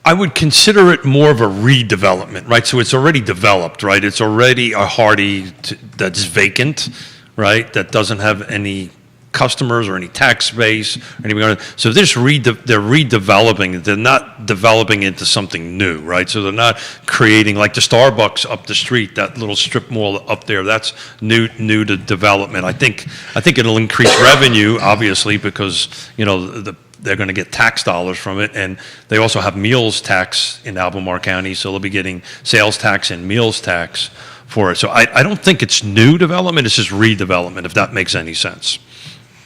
Speaker 2: I would consider it more of a redevelopment, right? So it's already developed, right? It's already a Hardy that's vacant, right? That doesn't have any customers or any tax base or anything. So they're redeveloping it. They're not developing into something new, right? So they're not creating like the Starbucks up the street, that little strip mall up there. That's new to development. I think it'll increase revenue, obviously, because they're going to get tax dollars from it, and they also have meals tax in Albemarle County, so they'll be getting sales tax and meals tax for it. So I don't think it's new development, it's just redevelopment, if that makes any sense.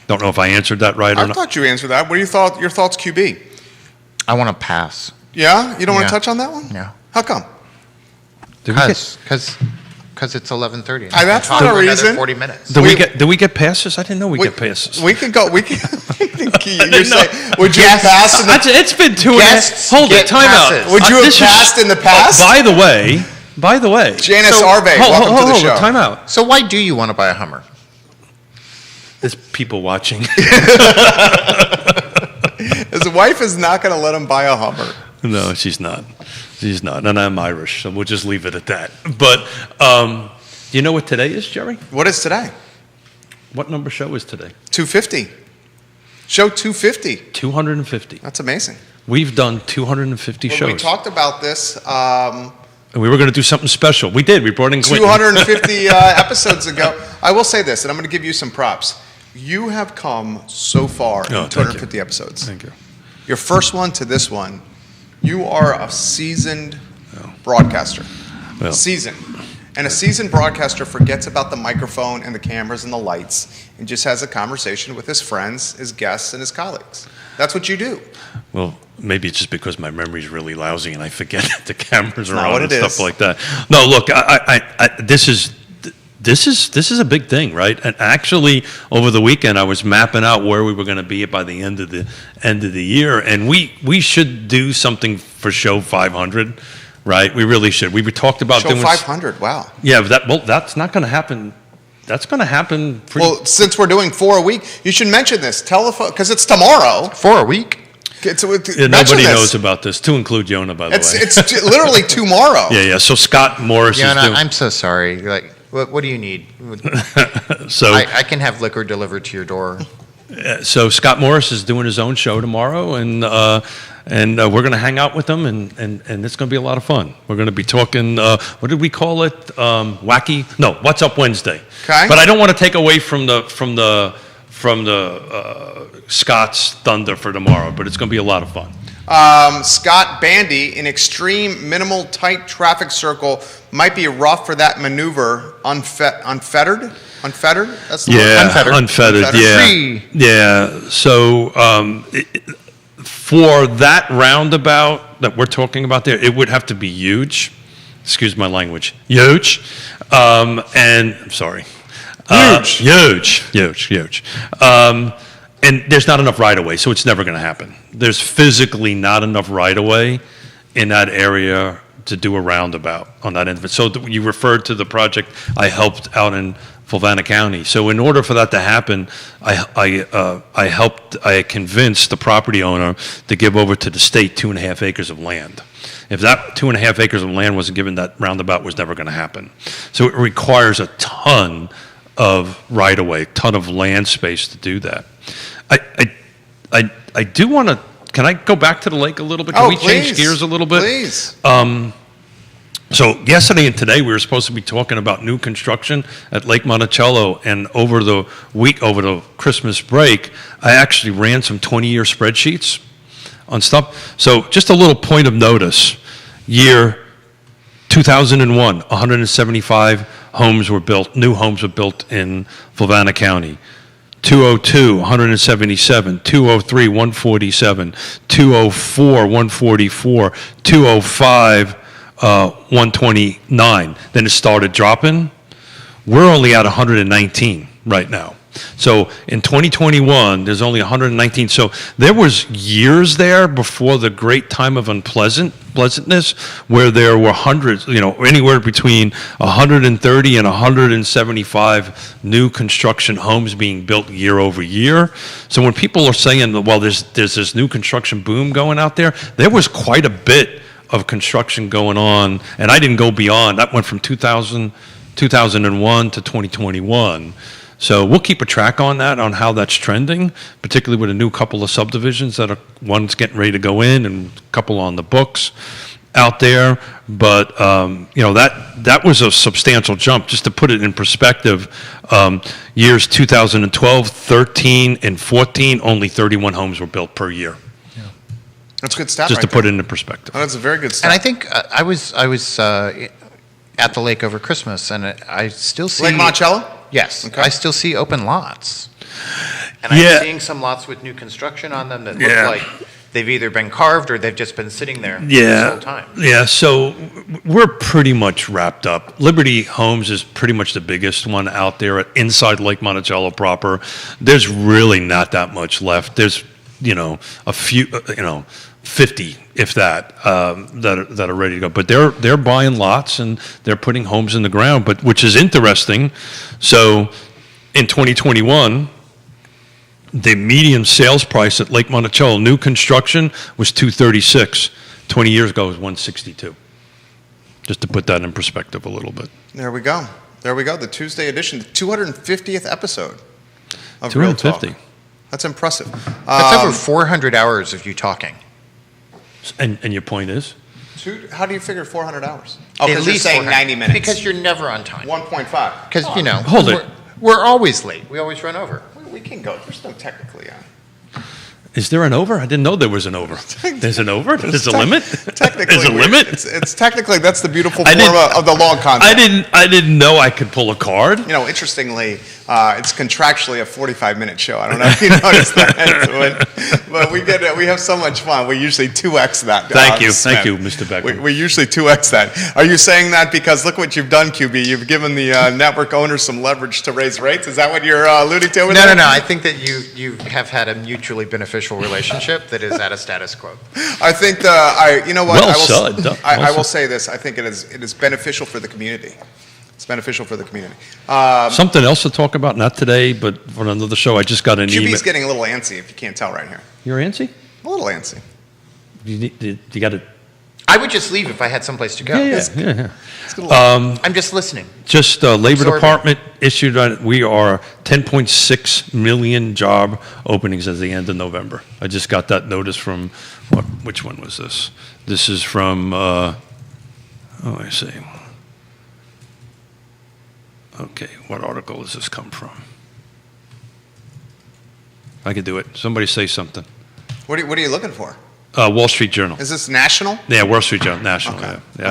Speaker 2: Don't know if I answered that right or
Speaker 1: I
Speaker 2: not.
Speaker 1: thought you answered that. What are your thoughts, QB?
Speaker 3: I want to pass.
Speaker 1: Yeah? You don't want
Speaker 3: Yeah.
Speaker 1: to touch on that one?
Speaker 3: No.
Speaker 1: How come?
Speaker 2: Did we get-
Speaker 3: Because it's 11:30.
Speaker 1: That's
Speaker 3: Talk
Speaker 1: not a
Speaker 3: for another
Speaker 1: reason.
Speaker 3: 40 minutes.
Speaker 2: Do we get passes? I didn't know we get passes.
Speaker 1: We can go. We can. You're
Speaker 2: know.
Speaker 1: saying, would you have passed in the
Speaker 2: It's been 2.5.
Speaker 3: Guests
Speaker 2: Hold it,
Speaker 3: get
Speaker 2: time out.
Speaker 3: passes.
Speaker 1: Would you have
Speaker 2: This is-
Speaker 1: passed in the past?
Speaker 2: By the way,
Speaker 1: Janice Arve, welcome to the show.
Speaker 2: Time out.
Speaker 3: So why do you want to buy a Hummer?
Speaker 2: There's people watching.
Speaker 1: His wife is not going to let him buy a Hummer.
Speaker 2: No, she's not. She's not. And I'm Irish, so we'll just leave it at that. But do you know what today is, Jerry?
Speaker 1: What is today?
Speaker 2: What number show is today?
Speaker 1: 250. Show 250.
Speaker 2: 250.
Speaker 1: That's amazing.
Speaker 2: We've done 250
Speaker 1: When
Speaker 2: shows.
Speaker 1: we talked about this
Speaker 2: And we were going to do something special. We did. We brought in Quentin.
Speaker 1: 250 episodes ago. I will say this, and I'm going to give you some props. You have come so far
Speaker 2: Oh,
Speaker 1: in
Speaker 2: thank
Speaker 1: 250 episodes.
Speaker 2: Thank you.
Speaker 1: Your first one to this one, you are a seasoned broadcaster.
Speaker 2: Well.
Speaker 1: Seasoned. And a seasoned broadcaster forgets about the microphone and the cameras and the lights and just has a conversation with his friends, his guests, and his colleagues. That's what you do.
Speaker 2: Well, maybe it's just because my memory's really lousy and I forget that the cameras are
Speaker 1: not
Speaker 2: on
Speaker 1: what
Speaker 2: and
Speaker 1: it
Speaker 2: stuff
Speaker 1: is.
Speaker 2: like that. No, look, this is a big thing, right? And actually, over the weekend, I was mapping out where we were going to be by the end of the year, and we should do something for show 500, right? We really should. We talked about
Speaker 1: Show
Speaker 2: doing
Speaker 1: 500, wow.
Speaker 2: Yeah, but that's not going to happen. That's going to happen pretty.
Speaker 1: Well, since we're doing 4 a week, you should mention this. Telephone, because it's tomorrow.
Speaker 3: For a week?
Speaker 2: Yeah, nobody knows about this, to include Yona, by the way.
Speaker 1: It's literally tomorrow.
Speaker 2: Yeah. So Scott Morris is
Speaker 3: Yana,
Speaker 2: doing.
Speaker 3: I'm so sorry. Like, what do you need?
Speaker 2: So
Speaker 3: I can have liquor delivered to your door.
Speaker 2: So Scott Morris is doing his own show tomorrow, and we're going to hang out with him, and it's going to be a lot of fun. We're going to be talking. What did we call it? Wacky? No, What's Up Wednesday.
Speaker 1: Okay.
Speaker 2: But I don't want to take away from the Scott's thunder for tomorrow. But it's going to be a lot of fun.
Speaker 1: Scott Bandy, an extreme minimal tight traffic circle might be rough for that maneuver. Unfettered? That's the word.
Speaker 2: Unfettered. Yeah,
Speaker 3: Free.
Speaker 2: yeah. So for that roundabout that we're talking about there, it would have to be huge. Excuse my language. Huge. And I'm sorry. Huge. And there's not enough right-of-way, so it's never going to happen. There's physically not enough right-of-way in that area to do a roundabout on that end of it. So you referred to the project I helped out in Fulvana County. So in order for that to happen, I convinced the property owner to give over to the state 2.5 acres of land. If that 2.5 acres of land wasn't given, that roundabout was never going to happen. So it requires a ton of right-of-way, ton of land space to do that. I do want to. Can I go back to the lake a little bit? Can we change gears a little bit?
Speaker 1: Please.
Speaker 2: So yesterday and today we were supposed to be talking about new construction at Lake Monticello, and over the Christmas break, I actually ran some 20-year spreadsheets on stuff. So just a little point of notice: year 2001, 175 homes were built, new homes were built in Fluvanna County. 202, 177, 203, 147, 204, 144, 205, 129. Then it started dropping. We're only at 119 right now. So in 2021, there's only 119. So there was years there before the great time of unpleasantness where there were hundreds, anywhere between 130 and 175 new construction homes being built year over year. So when people are saying, well, there's this new construction boom going out there was quite a bit of construction going on. And I didn't go beyond. That went from 2001 to 2021. So we'll keep a track on that, on how that's trending, particularly with a new couple of subdivisions that are, one's getting ready to go in and a couple on the books out there. But, that was a substantial jump. Just to put it in perspective, years 2012, 13, and 14, only 31 homes were built per year.
Speaker 1: That's a good stat.
Speaker 2: Just
Speaker 1: right
Speaker 2: to put
Speaker 1: there.
Speaker 2: it into perspective.
Speaker 1: Oh, that's a very good stat.
Speaker 3: And I think I was at the lake over Christmas, and I still see
Speaker 1: Lake Monticello?
Speaker 3: Yes,
Speaker 1: Okay.
Speaker 3: I still see open lots, and
Speaker 2: Yeah.
Speaker 3: I'm seeing some lots with new construction on them that look
Speaker 2: Yeah.
Speaker 3: like they've either been carved or they've just been sitting there this
Speaker 2: Yeah,
Speaker 3: whole time.
Speaker 2: yeah. So we're pretty much wrapped up. Liberty Homes is pretty much the biggest one out there inside Lake Monticello proper. There's really not that much left. There's a few 50, if that, that are ready to go. But they're buying lots and they're putting homes in the ground. But which is interesting. So in 2021. The median sales price at Lake Monticello, new construction, was $236. 20 years ago, it was $162. Just to put that in perspective a little bit.
Speaker 1: There we go. The Tuesday edition, the 250th episode of Real
Speaker 2: 250.
Speaker 1: Talk. That's impressive.
Speaker 3: That's over 400 hours of you talking.
Speaker 2: And your point is?
Speaker 1: How do you figure 400 hours? Oh,
Speaker 3: At
Speaker 1: because you're
Speaker 3: least
Speaker 1: saying
Speaker 3: 400.
Speaker 1: 90 minutes.
Speaker 3: Because you're never on time.
Speaker 1: 1.5.
Speaker 3: Because,
Speaker 2: Hold it.
Speaker 3: we're always late. We always run over.
Speaker 1: We can go. There's no technically.
Speaker 2: Is there an over? I didn't know there was an over. There's an over? There's a limit?
Speaker 1: Technically,
Speaker 2: There's a limit?
Speaker 1: It's technically, that's the beautiful
Speaker 2: I
Speaker 1: form
Speaker 2: didn't-
Speaker 1: of the long concept.
Speaker 2: I didn't know I could pull a card.
Speaker 1: Interestingly, it's contractually a 45-minute show. I don't know if you noticed that, but we have so much fun. We usually 2x that.
Speaker 2: Thank you,
Speaker 1: Smith.
Speaker 2: Mr. Beckman.
Speaker 1: We usually 2x that. Are you saying that because look what you've done, QB? You've given the network owners some leverage to raise rates. Is that what you're alluding to? With that?
Speaker 3: No. I think that you have had a mutually beneficial relationship that is at a status quo.
Speaker 1: I think you know what?
Speaker 2: Well
Speaker 1: I will,
Speaker 2: said.
Speaker 1: I
Speaker 2: Well
Speaker 1: will
Speaker 2: said.
Speaker 1: say this. I think it is beneficial for the community. It's beneficial for the community.
Speaker 2: Something else to talk about, not today, but for another show. I just got an email.
Speaker 1: QB's getting a little antsy, if you can't tell right here.
Speaker 2: You're antsy?
Speaker 1: A little antsy.
Speaker 2: You got to.
Speaker 3: I would just leave if I had someplace to go.
Speaker 2: Yeah.
Speaker 1: It's a little-
Speaker 3: I'm just listening.
Speaker 2: Just Labor
Speaker 3: Absorbing.
Speaker 2: Department issued, we are 10.6 million job openings at the end of November. I just got that notice from, which one was this? This is from, I see. Okay, what article does this come from? I could do it. Somebody say something.
Speaker 1: What are you looking for?
Speaker 2: Wall Street Journal.
Speaker 1: Is this national?
Speaker 2: Yeah, Wall Street Journal, national.
Speaker 1: Okay.
Speaker 2: Yeah.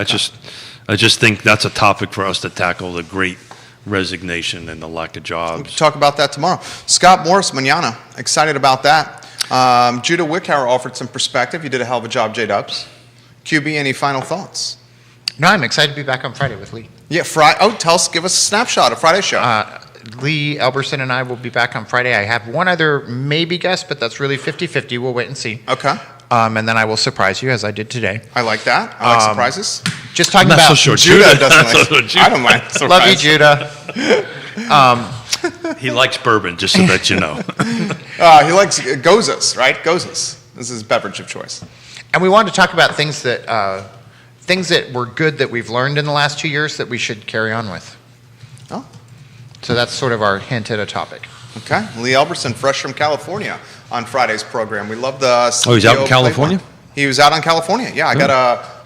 Speaker 2: I just think that's a topic for us to tackle, the great resignation and the lack of
Speaker 1: We can
Speaker 2: jobs.
Speaker 1: talk about that tomorrow. Scott Morris, manana. Excited about that. Judah Wickhauer offered some perspective. You did a hell of a job, J-Dubs. QB, any final thoughts?
Speaker 3: No, I'm excited to be back on Friday with Lee.
Speaker 1: Yeah, give us a snapshot of Friday's show.
Speaker 3: Lee Elberson and I will be back on Friday. I have one other maybe guest, but that's really 50-50. We'll wait and see.
Speaker 1: Okay.
Speaker 3: And then I will surprise you as I did today.
Speaker 1: I like that. I like surprises.
Speaker 3: Just talking
Speaker 2: I'm not
Speaker 3: about
Speaker 2: so sure.
Speaker 1: Judah doesn't
Speaker 2: Not so
Speaker 1: like
Speaker 2: sure.
Speaker 1: I don't mind surprises.
Speaker 3: Love you, Judah.
Speaker 2: He likes bourbon, just so that you know.
Speaker 1: He likes Gozas, right? Gozas. This is his beverage of choice.
Speaker 3: And we wanted to talk about things that were good that we've learned in the last 2 years that we should carry on with.
Speaker 1: Oh,
Speaker 3: So that's sort of our hint at a topic.
Speaker 1: okay. Lee Elberson, fresh from California on Friday's program. We love the
Speaker 2: Oh, he's out in
Speaker 1: CEO
Speaker 2: California?
Speaker 1: Playboy. He was out on California. Yeah, I got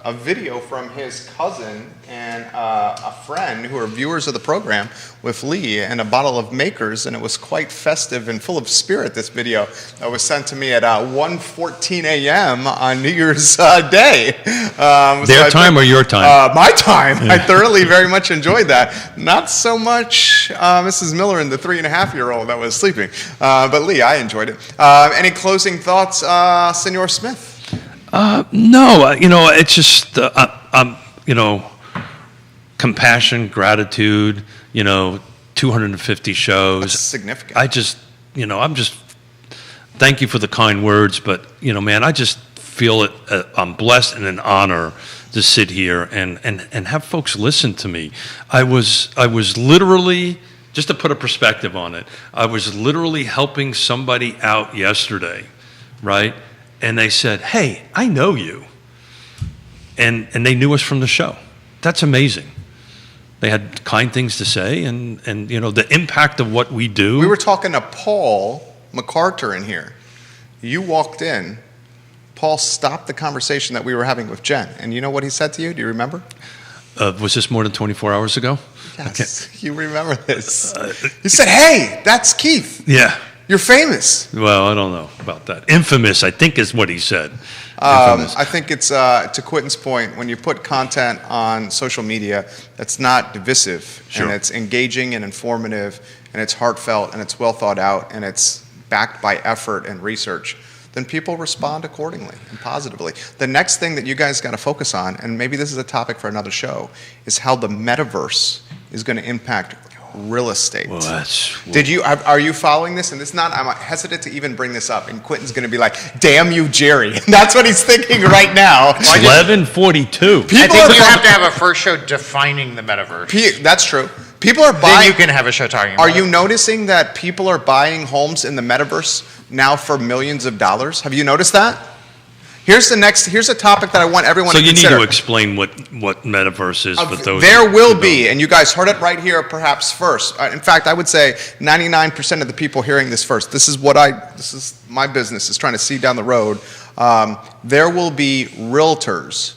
Speaker 1: a video from his cousin, and and a friend who are viewers of the program with Lee and a bottle of Makers, and it was quite festive and full of spirit, this video that was sent to me at 1:14 a.m. on New Year's Day.
Speaker 2: Their time or your time?
Speaker 1: My time. I thoroughly very much enjoyed that. Not so much Mrs. Miller and the 3.5-year-old that was sleeping. But Lee, I enjoyed it. Any closing thoughts, Senor Smith?
Speaker 2: No, it's just, compassion, gratitude, 250 shows.
Speaker 1: That's significant.
Speaker 2: I'm just, thank you for the kind words, but, man, I just feel it, I'm blessed and an honor to sit here and have folks listen to me. I was literally, just to put a perspective on it, I was literally helping somebody out yesterday, right? And they said, hey, I know you. And they knew us from the show. That's amazing. They had kind things to say, and the impact of what we do.
Speaker 1: We were talking to Paul MacArthur in here. You walked in. Paul stopped the conversation that we were having with Jen. And you know what he said to you? Do you remember?
Speaker 2: Was this more than 24 hours ago?
Speaker 1: Yes, you remember this. He said, hey, that's Keith.
Speaker 2: Yeah.
Speaker 1: You're famous.
Speaker 2: Well, I don't know about that. Infamous, I think, is what he said. Infamous.
Speaker 1: I think it's, to Quentin's point, when you put content on social media that's not divisive,
Speaker 2: Sure.
Speaker 1: and it's engaging and informative, and it's heartfelt, and it's well thought out, and it's backed by effort and research, then people respond accordingly and positively. The next thing that you guys got to focus on, and maybe this is a topic for another show, is how the metaverse is going to impact real estate.
Speaker 2: Well,
Speaker 1: Are you following this? And this not, I'm hesitant to even bring this up. And Quentin's going to be like, damn you, Jerry. That's what he's thinking right now.
Speaker 2: 11:42.
Speaker 3: I think you have to have a first show defining the metaverse.
Speaker 1: That's true. People are
Speaker 3: Then
Speaker 1: buying.
Speaker 3: you can have a show talking about
Speaker 1: Are you
Speaker 3: it.
Speaker 1: noticing that people are buying homes in the metaverse now for millions of dollars? Have you noticed that? Here's a topic that I want everyone
Speaker 2: So
Speaker 1: to
Speaker 2: you need
Speaker 1: consider.
Speaker 2: to explain what metaverse is for those.
Speaker 1: There will
Speaker 2: who
Speaker 1: be,
Speaker 2: don't.
Speaker 1: and you guys heard it right here perhaps first. In fact, I would say 99% of the people hearing this first. This is my business, is trying to see down the road. There will be realtors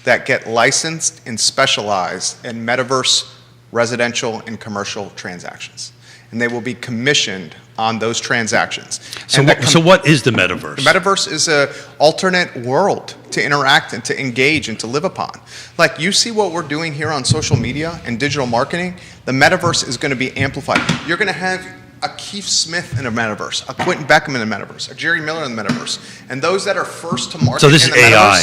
Speaker 1: that get licensed and specialized in metaverse residential and commercial transactions. And they will be commissioned on those transactions.
Speaker 2: So what is the metaverse?
Speaker 1: The metaverse is an alternate world to interact and to engage and to live upon. Like, you see what we're doing here on social media and digital marketing, the metaverse is going to be amplified. You're going to have a Keith Smith in a metaverse, a Quentin Beckham in a metaverse, a Jerry Miller in the metaverse. And those that are first to market
Speaker 2: So this
Speaker 1: in
Speaker 2: is
Speaker 1: the
Speaker 2: AI.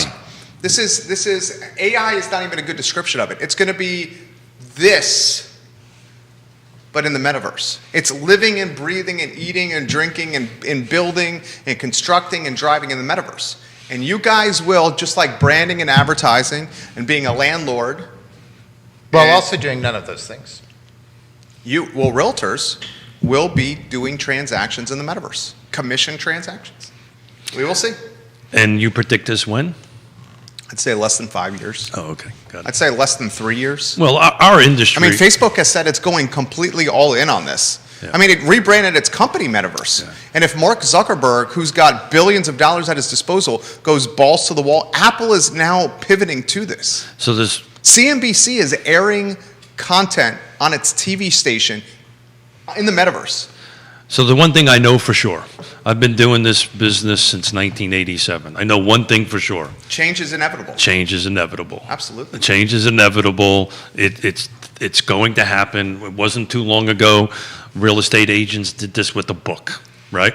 Speaker 1: metaverse, this is AI is not even a good description of it. It's going to be this, but in the metaverse. It's living and breathing and eating and drinking and building and constructing and driving in the metaverse. And you guys will, just like branding and advertising and being a landlord.
Speaker 3: Well,
Speaker 1: and
Speaker 3: also doing none of those things.
Speaker 1: realtors will be doing transactions in the metaverse, commission transactions. We will see.
Speaker 2: And you predict this when?
Speaker 1: I'd say less than 5 years.
Speaker 2: Oh, okay, got
Speaker 1: I'd
Speaker 2: it.
Speaker 1: say less than 3 years.
Speaker 2: Well, our industry.
Speaker 1: I mean, Facebook has said it's going completely all in on this.
Speaker 2: Yeah.
Speaker 1: I mean, it rebranded its company Metaverse.
Speaker 2: Yeah.
Speaker 1: And if Mark Zuckerberg, who's got billions of dollars at his disposal, goes balls to the wall, Apple is now pivoting to this.
Speaker 2: So there's
Speaker 1: CNBC is airing content on its TV station in the Metaverse.
Speaker 2: So the one thing I know for sure, I've been doing this business since 1987. I know one thing for sure.
Speaker 1: Change is inevitable.
Speaker 2: Change is inevitable.
Speaker 1: Absolutely.
Speaker 2: Change is inevitable. It's going to happen. It wasn't too long ago. Real estate agents did this with a book, right?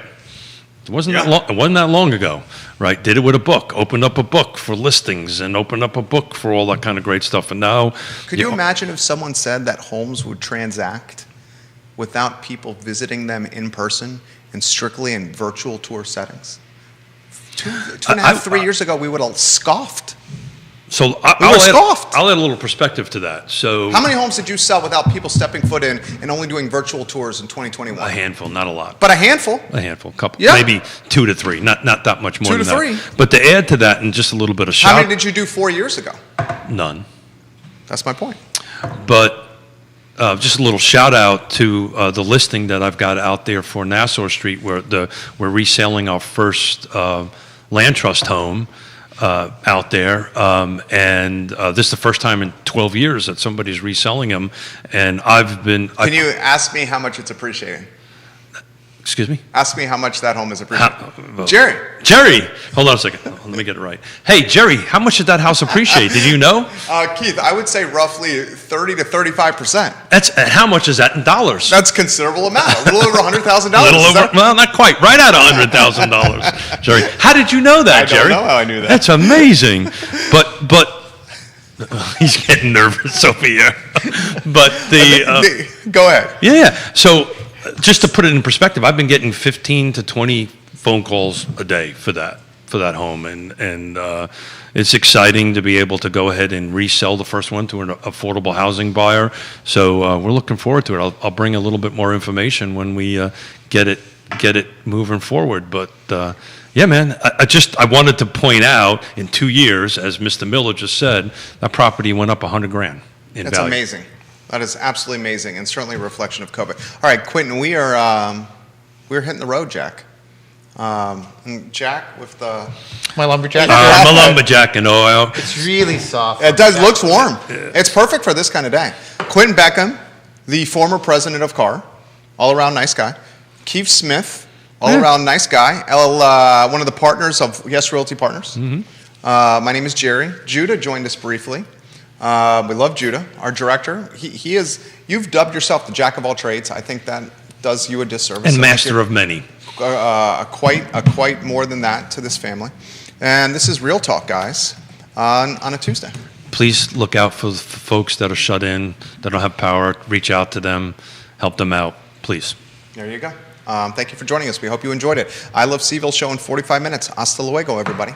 Speaker 2: It wasn't that long ago, right? Did it with a book. Opened up a book for listings and opened up a book for all that kind of great stuff. And now,
Speaker 1: Could you imagine if someone said that homes would transact without people visiting them in person and strictly in virtual tour settings? Two and a half, 3 years ago, we would have scoffed.
Speaker 2: So
Speaker 1: We were scoffed.
Speaker 2: I'll add a little perspective to that. So
Speaker 1: How many homes did you sell without people stepping foot in and only doing virtual tours in 2021?
Speaker 2: a handful, not a lot.
Speaker 1: But a handful.
Speaker 2: A handful, couple,
Speaker 1: Yeah.
Speaker 2: maybe 2 to 3, not that much more
Speaker 1: 2 to
Speaker 2: than
Speaker 1: 3.
Speaker 2: that. But to add to that, and just a little bit of
Speaker 1: How
Speaker 2: shout,
Speaker 1: many did you do 4 years ago?
Speaker 2: none.
Speaker 1: That's my point.
Speaker 2: But just a little shout out to the listing that I've got out there for Nassau Street, where we're reselling our first land trust home. out there, and this is the first time in 12 years that somebody's reselling them, and I've been.
Speaker 1: Can you ask me how much it's appreciating?
Speaker 2: Excuse me?
Speaker 1: Ask me how much that home is appreciating.
Speaker 2: Well,
Speaker 1: Jerry.
Speaker 2: Jerry, hold on a second. Let me get it right. Hey, Jerry, how much did that house appreciate? Did you know?
Speaker 1: Keith, I would say roughly 30 to 35%.
Speaker 2: And how much is that in dollars?
Speaker 1: That's a considerable amount. A little over $100,000.
Speaker 2: A little over, well, not quite. Right at $100,000, Jerry. How did you know that, Jerry?
Speaker 1: I don't know how I knew that.
Speaker 2: That's amazing. But he's getting nervous over here. But
Speaker 1: Go ahead.
Speaker 2: yeah. So just to put it in perspective, I've been getting 15 to 20 phone calls a day for that home, and it's exciting to be able to go ahead and resell the first one to an affordable housing buyer. So we're looking forward to it. I'll bring a little bit more information when we get it moving forward. But yeah, man, I wanted to point out in 2 years, as Mr. Miller just said, that property went up $100,000 in
Speaker 1: That's
Speaker 2: value.
Speaker 1: amazing. That is absolutely amazing, and certainly a reflection of COVID. All right, Quentin, we're hitting the road, Jack. And Jack with the.
Speaker 3: My lumberjack.
Speaker 2: I'm a lumberjack in Ohio.
Speaker 3: It's really soft.
Speaker 1: It does looks warm. It's perfect for this kind of day. Quentin Beckham, the former president of CAR, all around nice guy. Keith Smith, all around nice guy. One of the partners of Yes Realty Partners. My name is Jerry. Judah joined us briefly. We love Judah, our director. He is. You've dubbed yourself the jack of all trades. I think that does you a disservice.
Speaker 2: And master of many.
Speaker 1: Quite more than that to this family. And this is Real Talk, guys, on a Tuesday.
Speaker 2: Please look out for the folks that are shut in, that don't have power. Reach out to them, help them out, please.
Speaker 1: There you go. Thank you for joining us. We hope you enjoyed it. I Love Seville show in 45 minutes. Hasta luego, everybody.